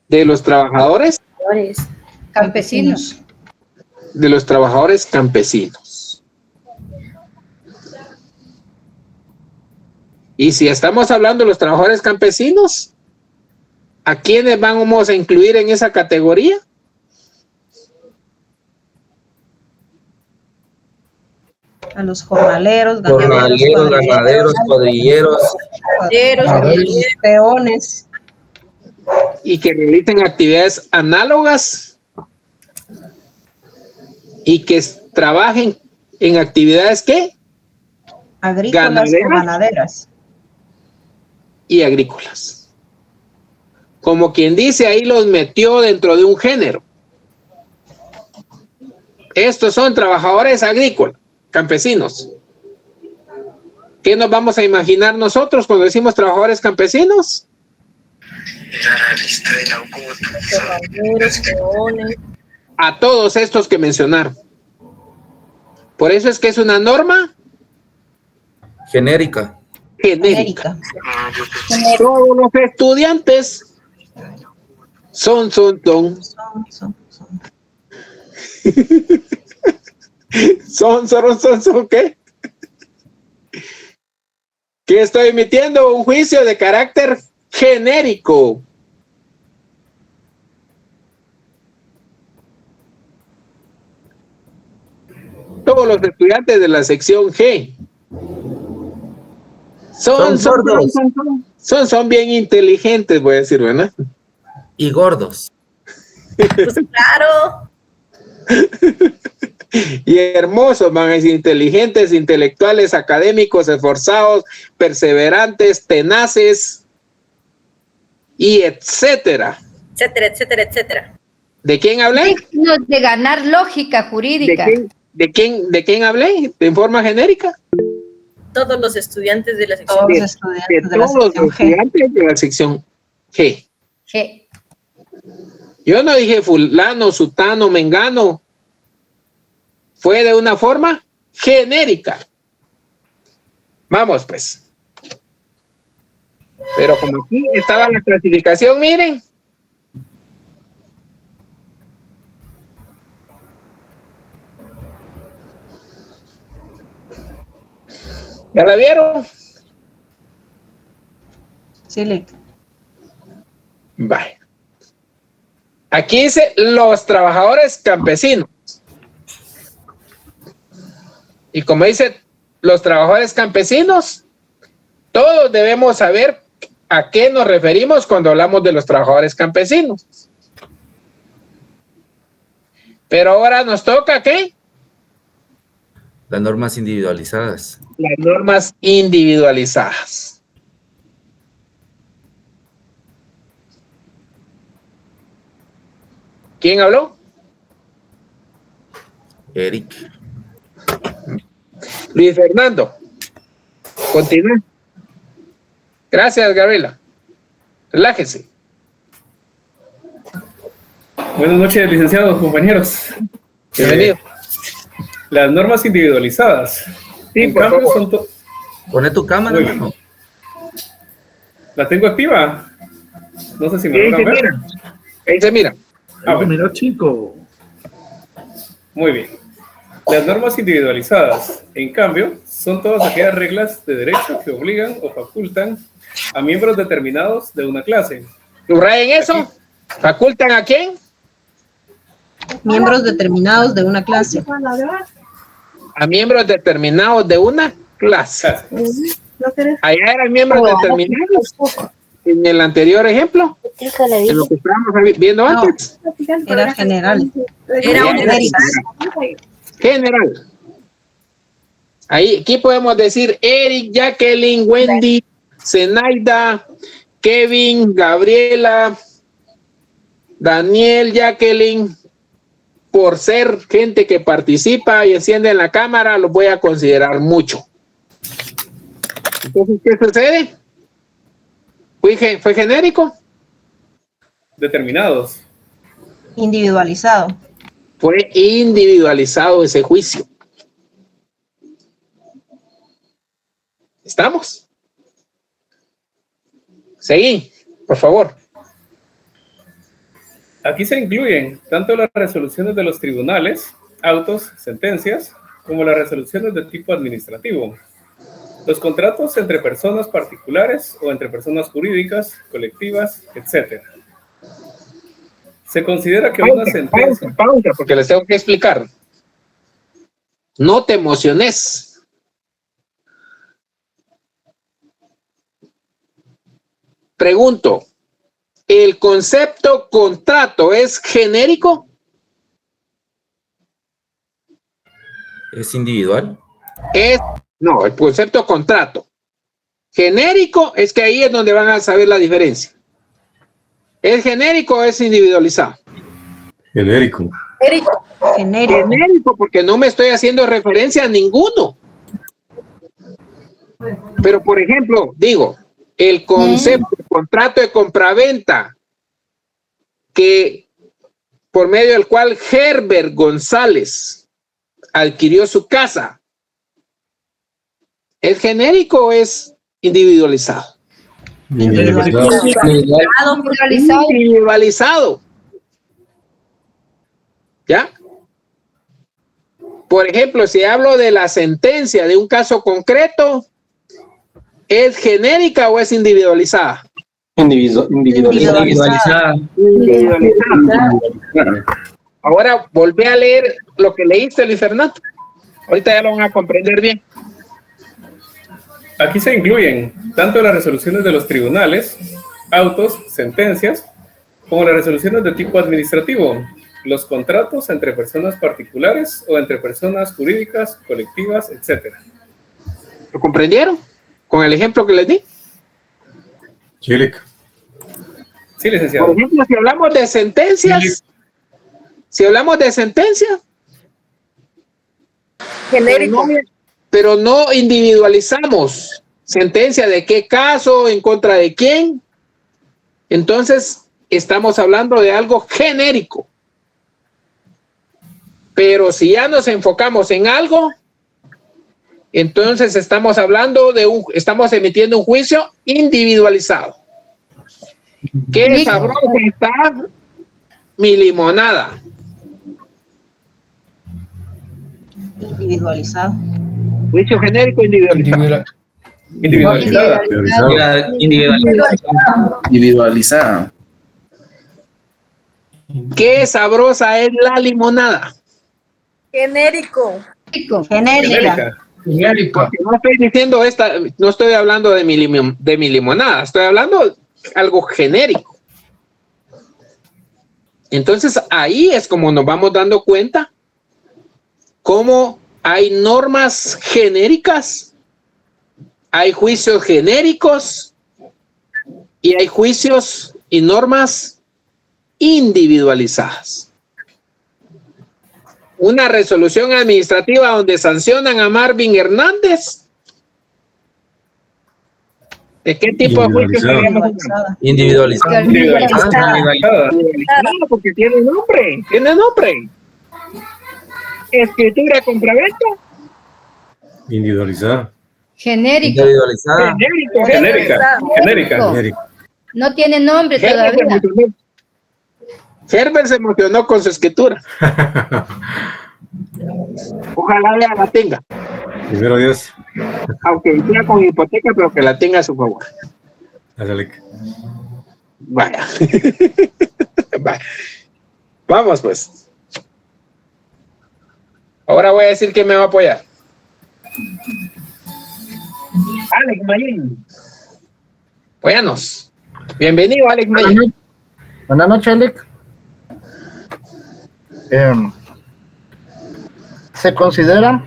De los trabajadores campesinos. De los trabajadores campesinos. Y si estamos hablando de los trabajadores campesinos, ¿a quiénes vamos a incluir en esa categoría? A los jornaleros, ganaderos, cuadrilleros, peones. Y que realicen actividades análogas y que trabajen en actividades ¿qué? Agrícolas o ganaderas. Y agrícolas. Como quien dice, ahí los metió dentro de un género. Estos son trabajadores agrícolas, campesinos. ¿Qué nos vamos a imaginar nosotros cuando decimos trabajadores campesinos? A todos estos que mencionaron. Por eso es que es una norma genérica. Todos los estudiantes son. Son, ¿qué? Que estoy emitiendo un juicio de carácter genérico. Todos los estudiantes de la sección G son bien inteligentes, voy a decir, ¿verdad? Y gordos. Pues claro. Y hermosos, van a decir, inteligentes, intelectuales, académicos, esforzados, perseverantes, tenaces, y etcétera. Etcétera. ¿De quién hablé? De ganar lógica jurídica. ¿De quién hablé? ¿En forma genérica? Todos los estudiantes de la sección Todos los estudiantes de la sección G. Yo no dije fulano, sutano, mengano. Fue de una forma genérica. Vamos, pues. Pero como aquí estaba la clasificación, miren. ¿Ya la vieron? Sí, Lick. Vale. Aquí dice los trabajadores campesinos. Y como dice los trabajadores campesinos, todos debemos saber a qué nos referimos cuando hablamos de los trabajadores campesinos. Pero ahora nos toca ¿qué? Las normas individualizadas. Las normas individualizadas. ¿Quién habló? Eric. Luis Fernando. Continúe. Gracias, Gabriela. Relájese. Buenas noches, licenciados, compañeros. Bienvenido. Las normas individualizadas. Sí, en por cambio, favor. Pone tu cámara, Uy. hermano. La tengo activa. No sé si me Ahí se logran ver. mira. Ahí se mira. Bueno. Mira, chico. Muy bien. Las normas individualizadas, en cambio, son todas aquellas reglas de derecho que obligan o facultan a miembros determinados de una clase. Subrayen eso. ¿Facultan a quién? Miembros determinados de una clase. A miembros determinados de una clase. Allá eran miembros determinados. En el anterior ejemplo, en lo que estábamos viendo antes. Era general. Era universal. General. Ahí, aquí podemos decir Eric, Jacqueline, Wendy, Zenaida, Kevin, Gabriela, Daniel, Jacqueline. Por ser gente que participa y enciende en la cámara, los voy a considerar mucho. Entonces, ¿qué sucede? ¿Fue genérico? Determinados. Individualizado. Fue individualizado ese juicio. ¿Estamos? Seguí, por favor. Aquí se incluyen tanto las resoluciones de los tribunales, autos, sentencias, como las resoluciones de tipo administrativo. Los contratos entre personas particulares o entre personas jurídicas, colectivas, etc. Se considera que una sentencia... Pausa, porque les tengo que explicar. No te emociones. Pregunto, ¿el concepto contrato es genérico? ¿Es individual? No, el concepto contrato. Genérico es que ahí es donde van a saber la diferencia. ¿Es genérico o es individualizado? Genérico. Genérico, porque no me estoy haciendo referencia a ninguno. Pero, por ejemplo, digo, el concepto, el contrato de compraventa, que por medio del cual Herbert González adquirió su casa, ¿es genérico o es individualizado? Individualizado. ¿Ya? Por ejemplo, si hablo de la sentencia de un caso concreto, ¿es genérica o es individualizada? Individualizada. Ahora volví a leer lo que leíste, Luis Fernando. Ahorita ya lo van a comprender bien. Aquí se incluyen tanto las resoluciones de los tribunales, autos, sentencias, como las resoluciones de tipo administrativo, los contratos entre personas particulares o entre personas jurídicas, colectivas, etc. ¿Lo comprendieron? Con el ejemplo que les di. Sí, licenciado. Por ejemplo, si hablamos de sentencias, Genérico. Pero no individualizamos sentencia de qué caso, en contra de quién. Entonces, estamos hablando de algo genérico. Pero si ya nos enfocamos en algo, entonces estamos hablando estamos emitiendo un juicio individualizado. ¿Qué sabrosa está mi limonada? Individualizado. Juicio genérico individualizado. Individualizada. ¿Qué sabrosa es la limonada? Genérico. Genérica. Porque no estoy diciendo no estoy hablando de mi limonada, estoy hablando de algo genérico. Entonces ahí es como nos vamos dando cuenta cómo hay normas genéricas, hay juicios genéricos y hay juicios y normas individualizadas. Una resolución administrativa donde sancionan a Marvin Hernández. ¿De qué tipo de juicio estaríamos hablando? Individualizada. Individualizada, porque tiene nombre, Escritura compraventa. Individualizada. Genérica. Individualizada. Genérica. No tiene nombre todavía. Herbert se emocionó con su escritura. Ojalá ya la tenga. Primero Dios. Aunque sea con hipoteca, pero que la tenga a su favor. Dale. Vaya. Vaya. Vamos pues. Ahora voy a decir quién me va a apoyar. Alex Mayen. Apóyanos. Bienvenido, Alex Mayen. Buenas noches, Alex. Se considera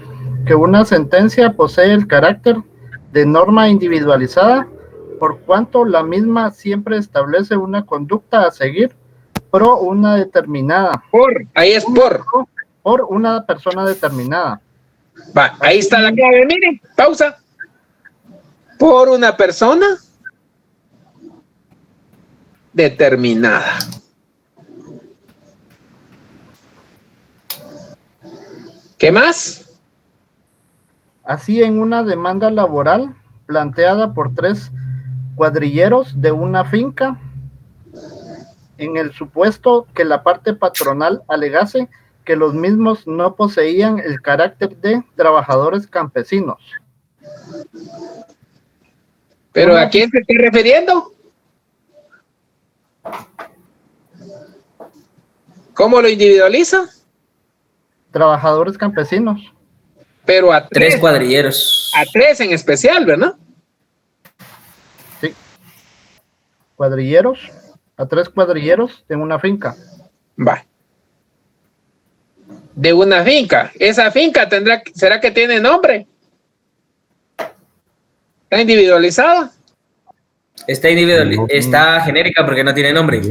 que una sentencia posee el carácter de norma individualizada por cuanto la misma siempre establece una conducta a seguir pro una determinada. Ahí es por una persona determinada. Va, ahí está la clave, miren, pausa. Por una persona determinada. ¿Qué más? Así, en una demanda laboral planteada por 3 cuadrilleros de una finca, en el supuesto que la parte patronal alegase que los mismos no poseían el carácter de trabajadores campesinos. ¿Pero a quién se está refiriendo? ¿Cómo lo individualiza? Trabajadores campesinos. Pero a 3 cuadrilleros. A 3 en especial, ¿verdad? Sí. Cuadrilleros, a 3 cuadrilleros en una finca. Va. De una finca. Esa finca ¿será que tiene nombre? ¿Está individualizada? Está genérica porque no tiene nombre.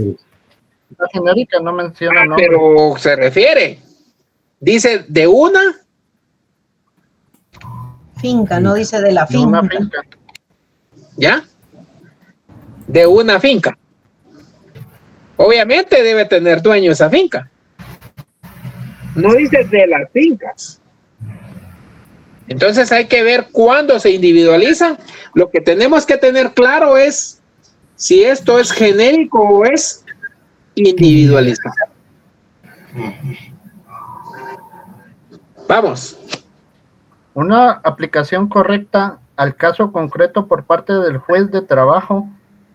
La genérica no menciona nombre. Pero se refiere. Dice de una finca, no dice de la finca. Una finca. ¿Ya? De una finca. Obviamente debe tener dueño esa finca. No dice de las fincas. Entonces hay que ver cuándo se individualiza. Lo que tenemos que tener claro es si esto es genérico o es individualizado. Vamos. Una aplicación correcta al caso concreto por parte del juez de trabajo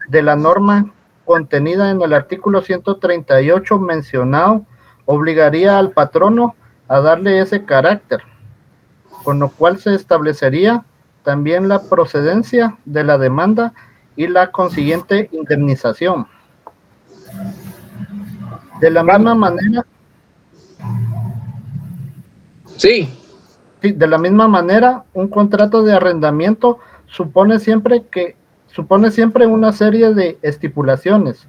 de la norma contenida en el artículo 138 mencionado obligaría al patrono a darle ese carácter, con lo cual se establecería también la procedencia de la demanda y la consiguiente indemnización. De la misma manera, de la misma manera, un contrato de arrendamiento supone siempre una serie de estipulaciones,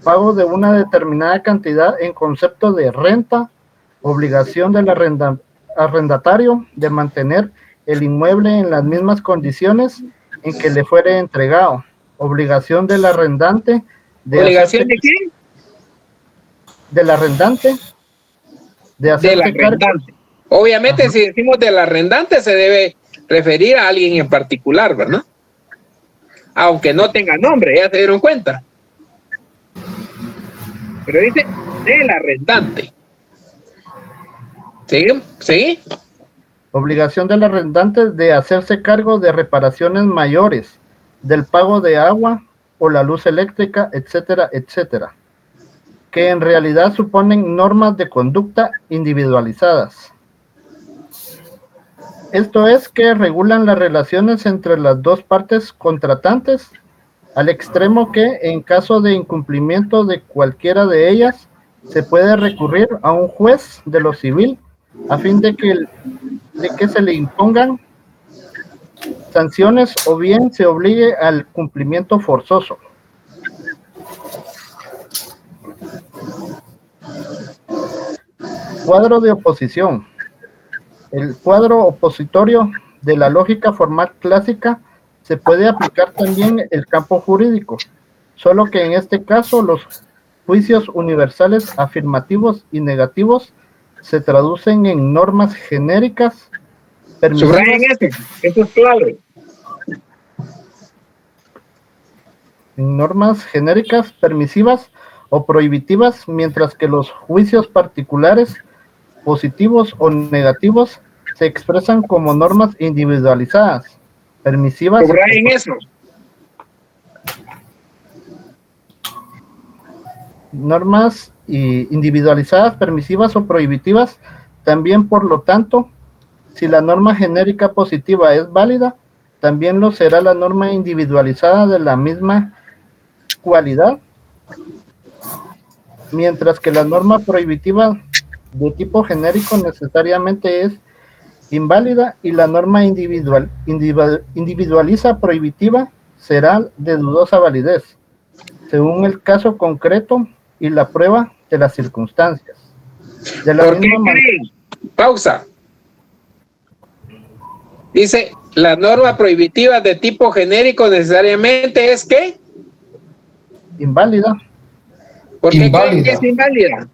pago de una determinada cantidad en concepto de renta, obligación del arrendatario de mantener el inmueble en las mismas condiciones en que le fuere entregado, obligación del arrendante de ¿obligación de qué? Del arrendante de hacerse cargo. Obviamente, si decimos del arrendante, se debe referir a alguien en particular, ¿verdad? Aunque no tenga nombre, ya se dieron cuenta. Pero dice del arrendante. ¿Sí? Obligación del arrendante de hacerse cargo de reparaciones mayores, del pago de agua o la luz eléctrica, etcétera, etcétera, que en realidad suponen normas de conducta individualizadas. Esto es que regulan las relaciones entre las dos partes contratantes, al extremo que, en caso de incumplimiento de cualquiera de ellas, se puede recurrir a un juez de lo civil a fin de que se le impongan sanciones o bien se obligue al cumplimiento forzoso. cuadro de oposición. El cuadro opositorio de la lógica formal clásica se puede aplicar también el campo jurídico, solo que en este caso los juicios universales afirmativos y negativos se traducen en normas genéricas permisivas. Subrayen eso es clave. En normas genéricas permisivas o prohibitivas, mientras que los juicios particulares, positivos o negativos, se expresan como normas individualizadas, permisivas. Subrayen eso. Normas individualizadas, permisivas o prohibitivas. También, por lo tanto, si la norma genérica positiva es válida, también lo será la norma individualizada de la misma cualidad, mientras que la norma prohibitiva de tipo genérico necesariamente es inválida, y la norma individualiza prohibitiva será de dudosa validez, según el caso concreto y la prueba de las circunstancias. De la ¿Por qué misma creen? Pausa. Dice, la norma prohibitiva de tipo genérico necesariamente es ¿qué? Inválida. ¿Por qué creen que es inválida?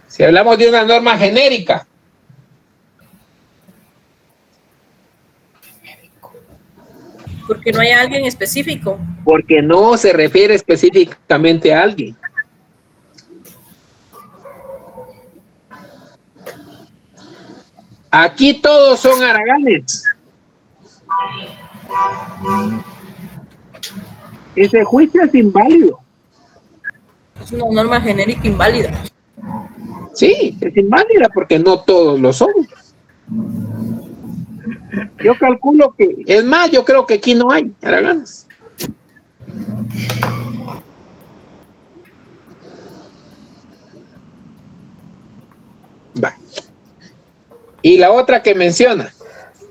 Si hablamos de una norma genérica. Porque no hay alguien específico. Porque no se refiere específicamente a alguien. Aquí todos son haraganes. Ese juicio es inválido. Es una norma genérica inválida. Sí, es inválida porque no todos lo son. Yo calculo que, es más, yo creo que aquí no hay haraganes. Va. Y la otra que menciona.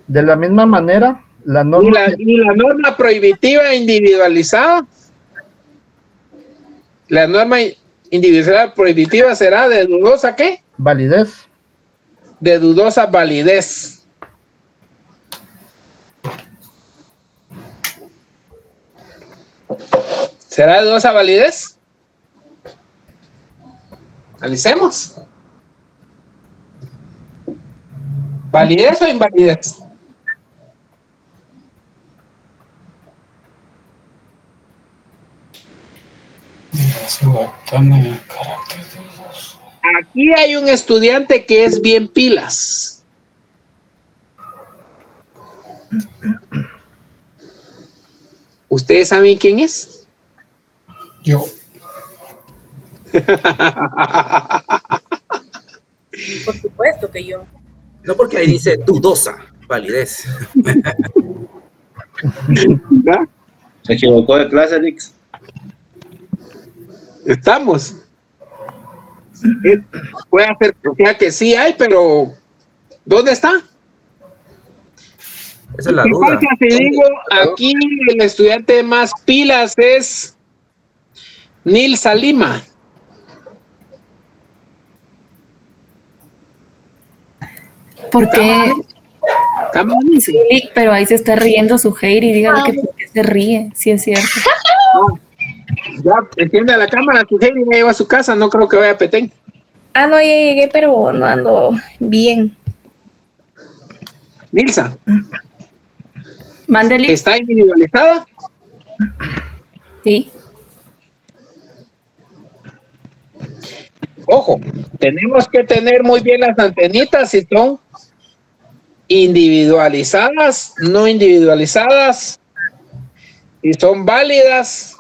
De la misma manera, la norma... Y la norma prohibitiva individualizada. La norma individual prohibitiva será de dudosa ¿qué? Validez. De dudosa validez. ¿Será de dudosa validez? Analicemos. ¿Validez o invalidez? Aquí hay un estudiante que es bien pilas. ¿Ustedes saben quién es? Yo. Por supuesto que yo. No, porque ahí dice dudosa validez. Se equivocó de clase, Nix. Estamos. Puede hacer que sí hay, pero ¿dónde está? Esa es la ¿Qué duda. pasa si digo aquí el estudiante más pilas es Nilsa Lima? ¿Por qué? Sí, pero ahí se está riendo su Heidi, dígale que por qué se ríe, si es cierto. Ya, entiende a la cámara, tu Heidi ya llegó a su casa, no creo que vaya a Petén. Ah, no, ya llegué, pero no ando bien. Nilsa. Mándele. ¿Está individualizada? Sí. Ojo, tenemos que tener muy bien las antenitas si son individualizadas, no individualizadas, si son válidas,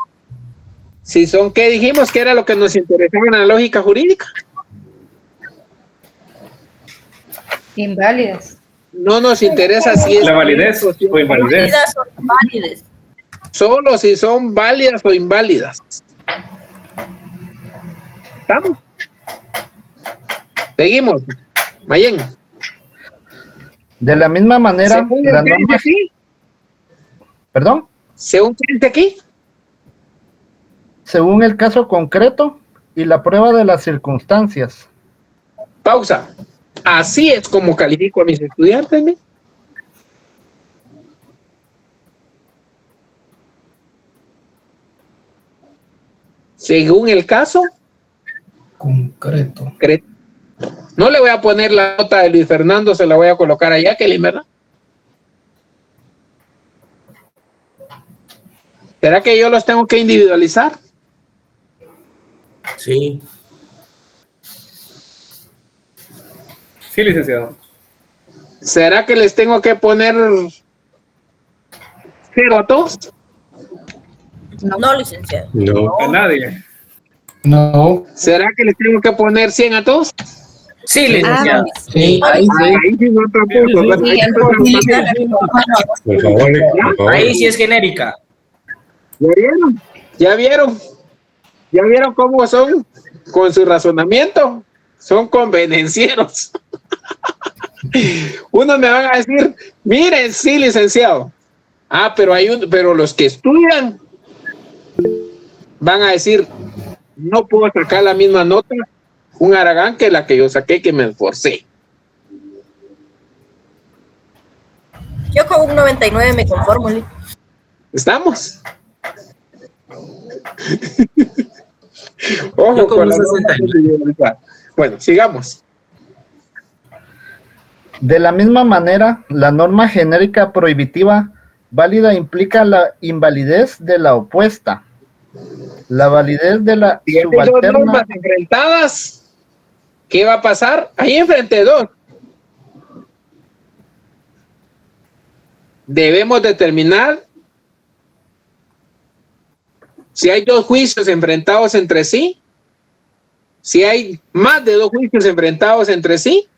si son, ¿qué dijimos que era lo que nos interesaba en la lógica jurídica? Inválidas. No nos interesa si es la validez o invalidez. Válidas o inválidas. Solo si son válidas o inválidas. ¿Estamos? Seguimos. Mayen. De la misma manera, la norma, ¿Perdón? ¿Según qué dice aquí? Según el caso concreto y la prueba de las circunstancias. Pausa. Así es como califico a mis estudiantes, ¿me? Según el caso concreto. No le voy a poner la nota de Luis Fernando, se la voy a colocar a Jacqueline, ¿verdad? ¿Será que yo los tengo que individualizar? Sí. Sí, licenciado. ¿Será que les tengo que poner 0 a todos? No, licenciado. No. A nadie. No. ¿Será que les tengo que poner 100 a todos? Sí, licenciado. Sí. Ahí sí no tampoco. Por favor, por favor. Ahí sí es genérica. ¿Ya vieron? ¿Ya vieron? ¿Ya vieron cómo son con su razonamiento? Son convenencieros. Unos me van a decir, miren, sí, licenciado. Ah, pero los que estudian van a decir, no puedo sacar la misma nota un Aragán que la que yo saqué, que me esforcé. Yo con un 99 me conformo, Lee. ¿Estamos? Ojo Yo con con un 69. Bueno, sigamos. De la misma manera, la norma genérica prohibitiva válida implica la invalidez de la opuesta. La validez de la Si hay dos subalterna. normas enfrentadas, ¿qué va a pasar? Ahí enfrente dos. Debemos determinar si hay dos juicios enfrentados entre sí, si hay más de dos juicios enfrentados entre sí.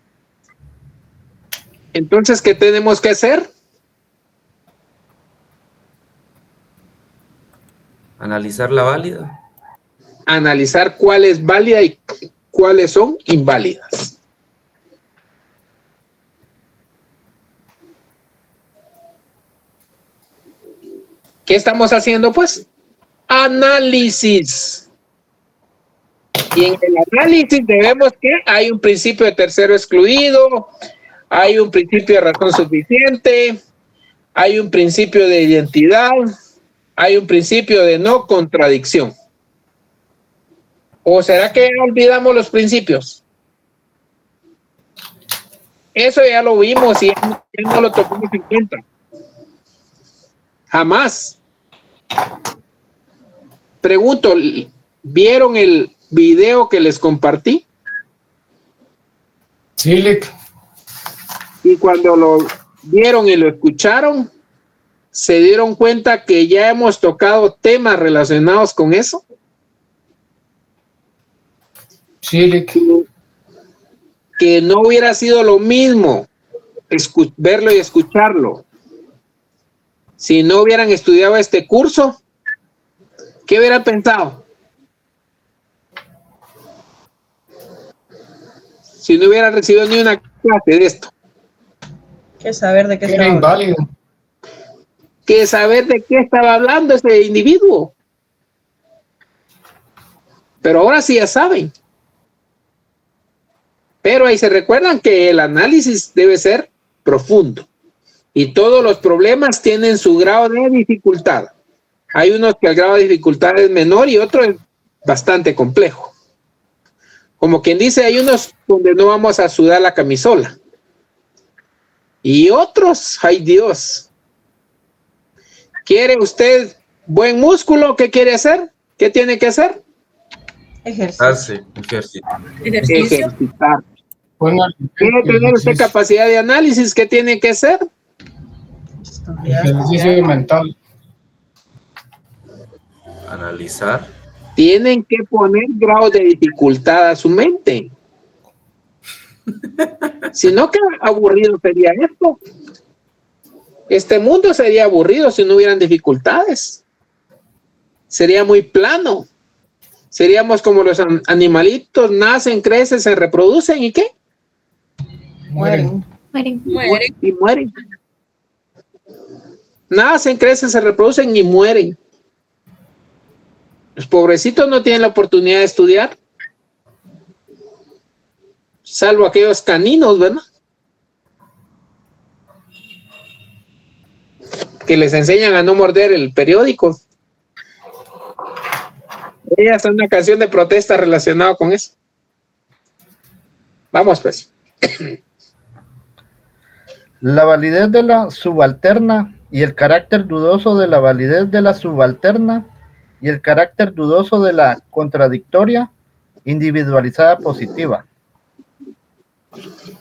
Entonces, ¿qué tenemos que hacer? Analizar la válida. Analizar cuál es válida y cuáles son inválidas. ¿Qué estamos haciendo, pues? Análisis. Y en el análisis debemos que hay un principio de tercero excluido, hay un principio de razón suficiente, hay un principio de identidad, hay un principio de no contradicción. ¿O será que olvidamos los principios? Eso ya lo vimos y ya no lo tomamos en cuenta. Jamás. Pregunto, ¿vieron el video que les compartí? Sí, Lick. Y cuando lo vieron y lo escucharon, ¿se dieron cuenta que ya hemos tocado temas relacionados con eso? Sí, Lick. Que no hubiera sido lo mismo verlo y escucharlo si no hubieran estudiado este curso. ¿Qué hubieran pensado? Si no hubieran recibido ni una clase de esto. ¿Qué saber de qué Era estaba hablando? inválido. ¿Qué saber de qué estaba hablando ese individuo? Pero ahora sí ya saben. Pero ahí se recuerdan que el análisis debe ser profundo. Y todos los problemas tienen su grado de dificultad. Hay unos que el grado de dificultad es menor y otro es bastante complejo. Como quien dice, hay unos donde no vamos a sudar la camisola. Y otros, ay Dios. ¿Quiere usted buen músculo? ¿Qué quiere hacer? ¿Qué tiene que hacer? Ejercitar. Ejercitar. Bueno, ¿Quiere tener usted capacidad de análisis? ¿Qué tiene que hacer? ejercicio mental. Analizar. Tienen que poner grado de dificultad a su mente. Si no, qué aburrido sería esto. Este mundo sería aburrido si no hubieran dificultades. Sería muy plano. Seríamos como los animalitos, nacen, crecen, se reproducen ¿y qué? Mueren. Mueren. Y mueren. Nacen, crecen, se reproducen y mueren. Los pobrecitos no tienen la oportunidad de estudiar, salvo aquellos caninos, ¿verdad? Que les enseñan a no morder el periódico. Ella está una canción de protesta relacionada con eso. Vamos pues. La validez de la subalterna y el carácter dudoso de la validez de la subalterna y el carácter dudoso de la contradictoria individualizada positiva.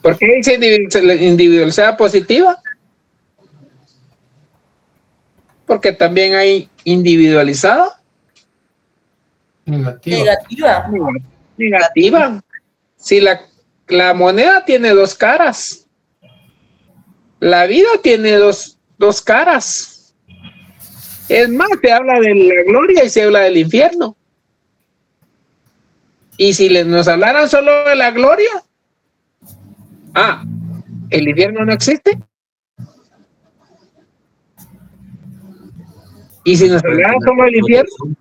¿Por qué dice individualizada positiva? Porque también hay individualizada negativa. Si la moneda tiene dos caras, la vida tiene dos caras. Es más, se habla de la gloria y se habla del infierno. Y si nos hablaran solo de la gloria, ¿el infierno no existe? Y si nos hablaran solo del infierno,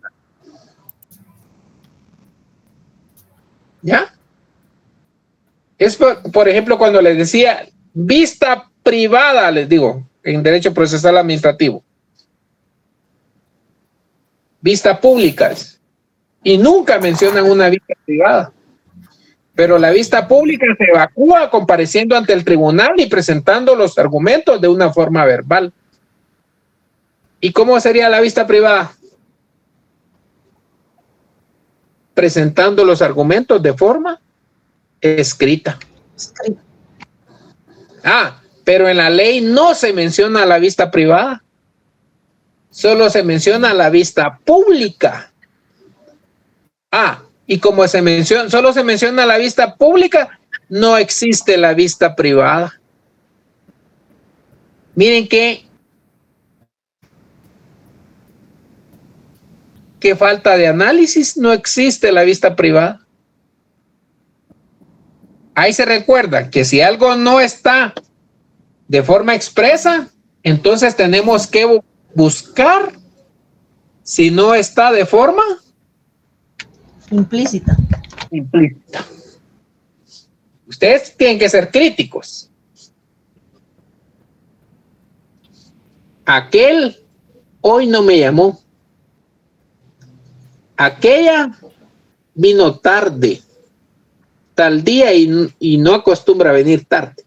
¿ya? Es por ejemplo cuando les decía vista privada, les digo, en derecho procesal administrativo, vista pública, y nunca mencionan una vista privada, pero la vista pública se evacúa compareciendo ante el tribunal y presentando los argumentos de una forma verbal. ¿Y cómo sería la vista privada? Presentando los argumentos de forma escrita. Pero en la ley no se menciona la vista privada, solo se menciona la vista pública. Y como solo se menciona la vista pública, no existe la vista privada. Miren qué falta de análisis, no existe la vista privada. Ahí se recuerda que si algo no está de forma expresa, entonces tenemos que buscar si no está de forma implícita. Ustedes tienen que ser críticos. Aquel hoy no me llamó. Aquella vino tarde, tal día y no acostumbra a venir tarde.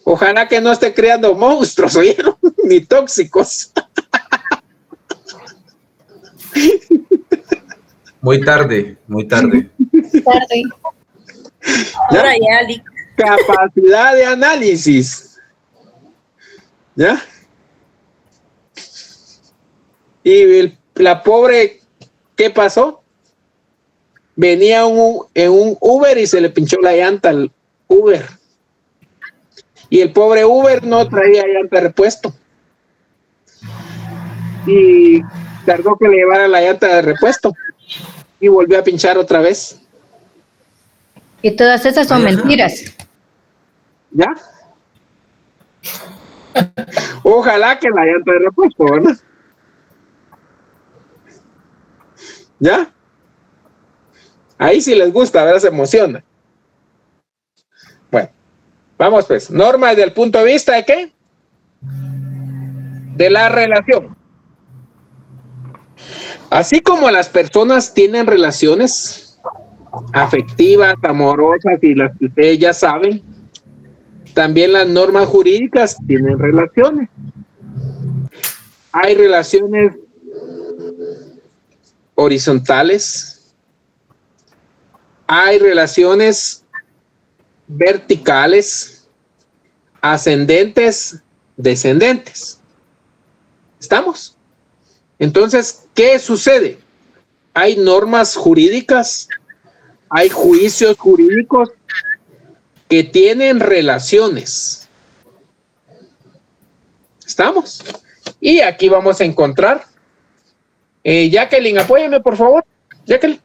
Ojalá que no esté creando monstruos, ¿oyeron? Ni tóxicos. Muy tarde. Ahora ya, Lick. Capacidad de análisis. ¿Ya? Y la pobre, ¿qué pasó? Venía en un Uber y se le pinchó la llanta al Uber. Y el pobre Uber no traía llanta de repuesto. Y tardó que le llevara la llanta de repuesto. Y volvió a pinchar otra vez. Y todas esas son mentiras. ¿Ya? Ojalá que la llanta de repuesto, ¿verdad? ¿Ya? Ahí sí les gusta, ¿verdad? Se emociona. Bueno, vamos pues. Norma desde el punto de vista de ¿qué? De la relación. Así como las personas tienen relaciones afectivas, amorosas y las que ustedes ya saben, también las normas jurídicas tienen relaciones. Hay relaciones horizontales, hay relaciones verticales, ascendentes, descendentes. ¿Estamos? Entonces, ¿qué sucede? Hay normas jurídicas, hay juicios jurídicos que tienen relaciones. ¿Estamos? Y aquí vamos a encontrar. Jacqueline, apóyame, por favor. Jacqueline.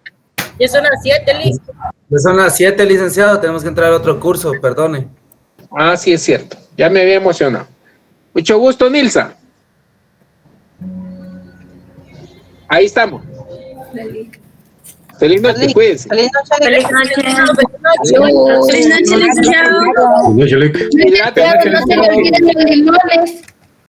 Ya son las 7, Liz. Ya son las 7, licenciado. Tenemos que entrar a otro curso, perdone. Ah, sí, es cierto. Ya me había emocionado. Mucho gusto, Nilsa. Ahí estamos. Feliz noche, cuídense. Feliz noche. Feliz noche. Feliz noche, licenciado. Feliz noche, Lick. Licenciado, no se le olviden los limones.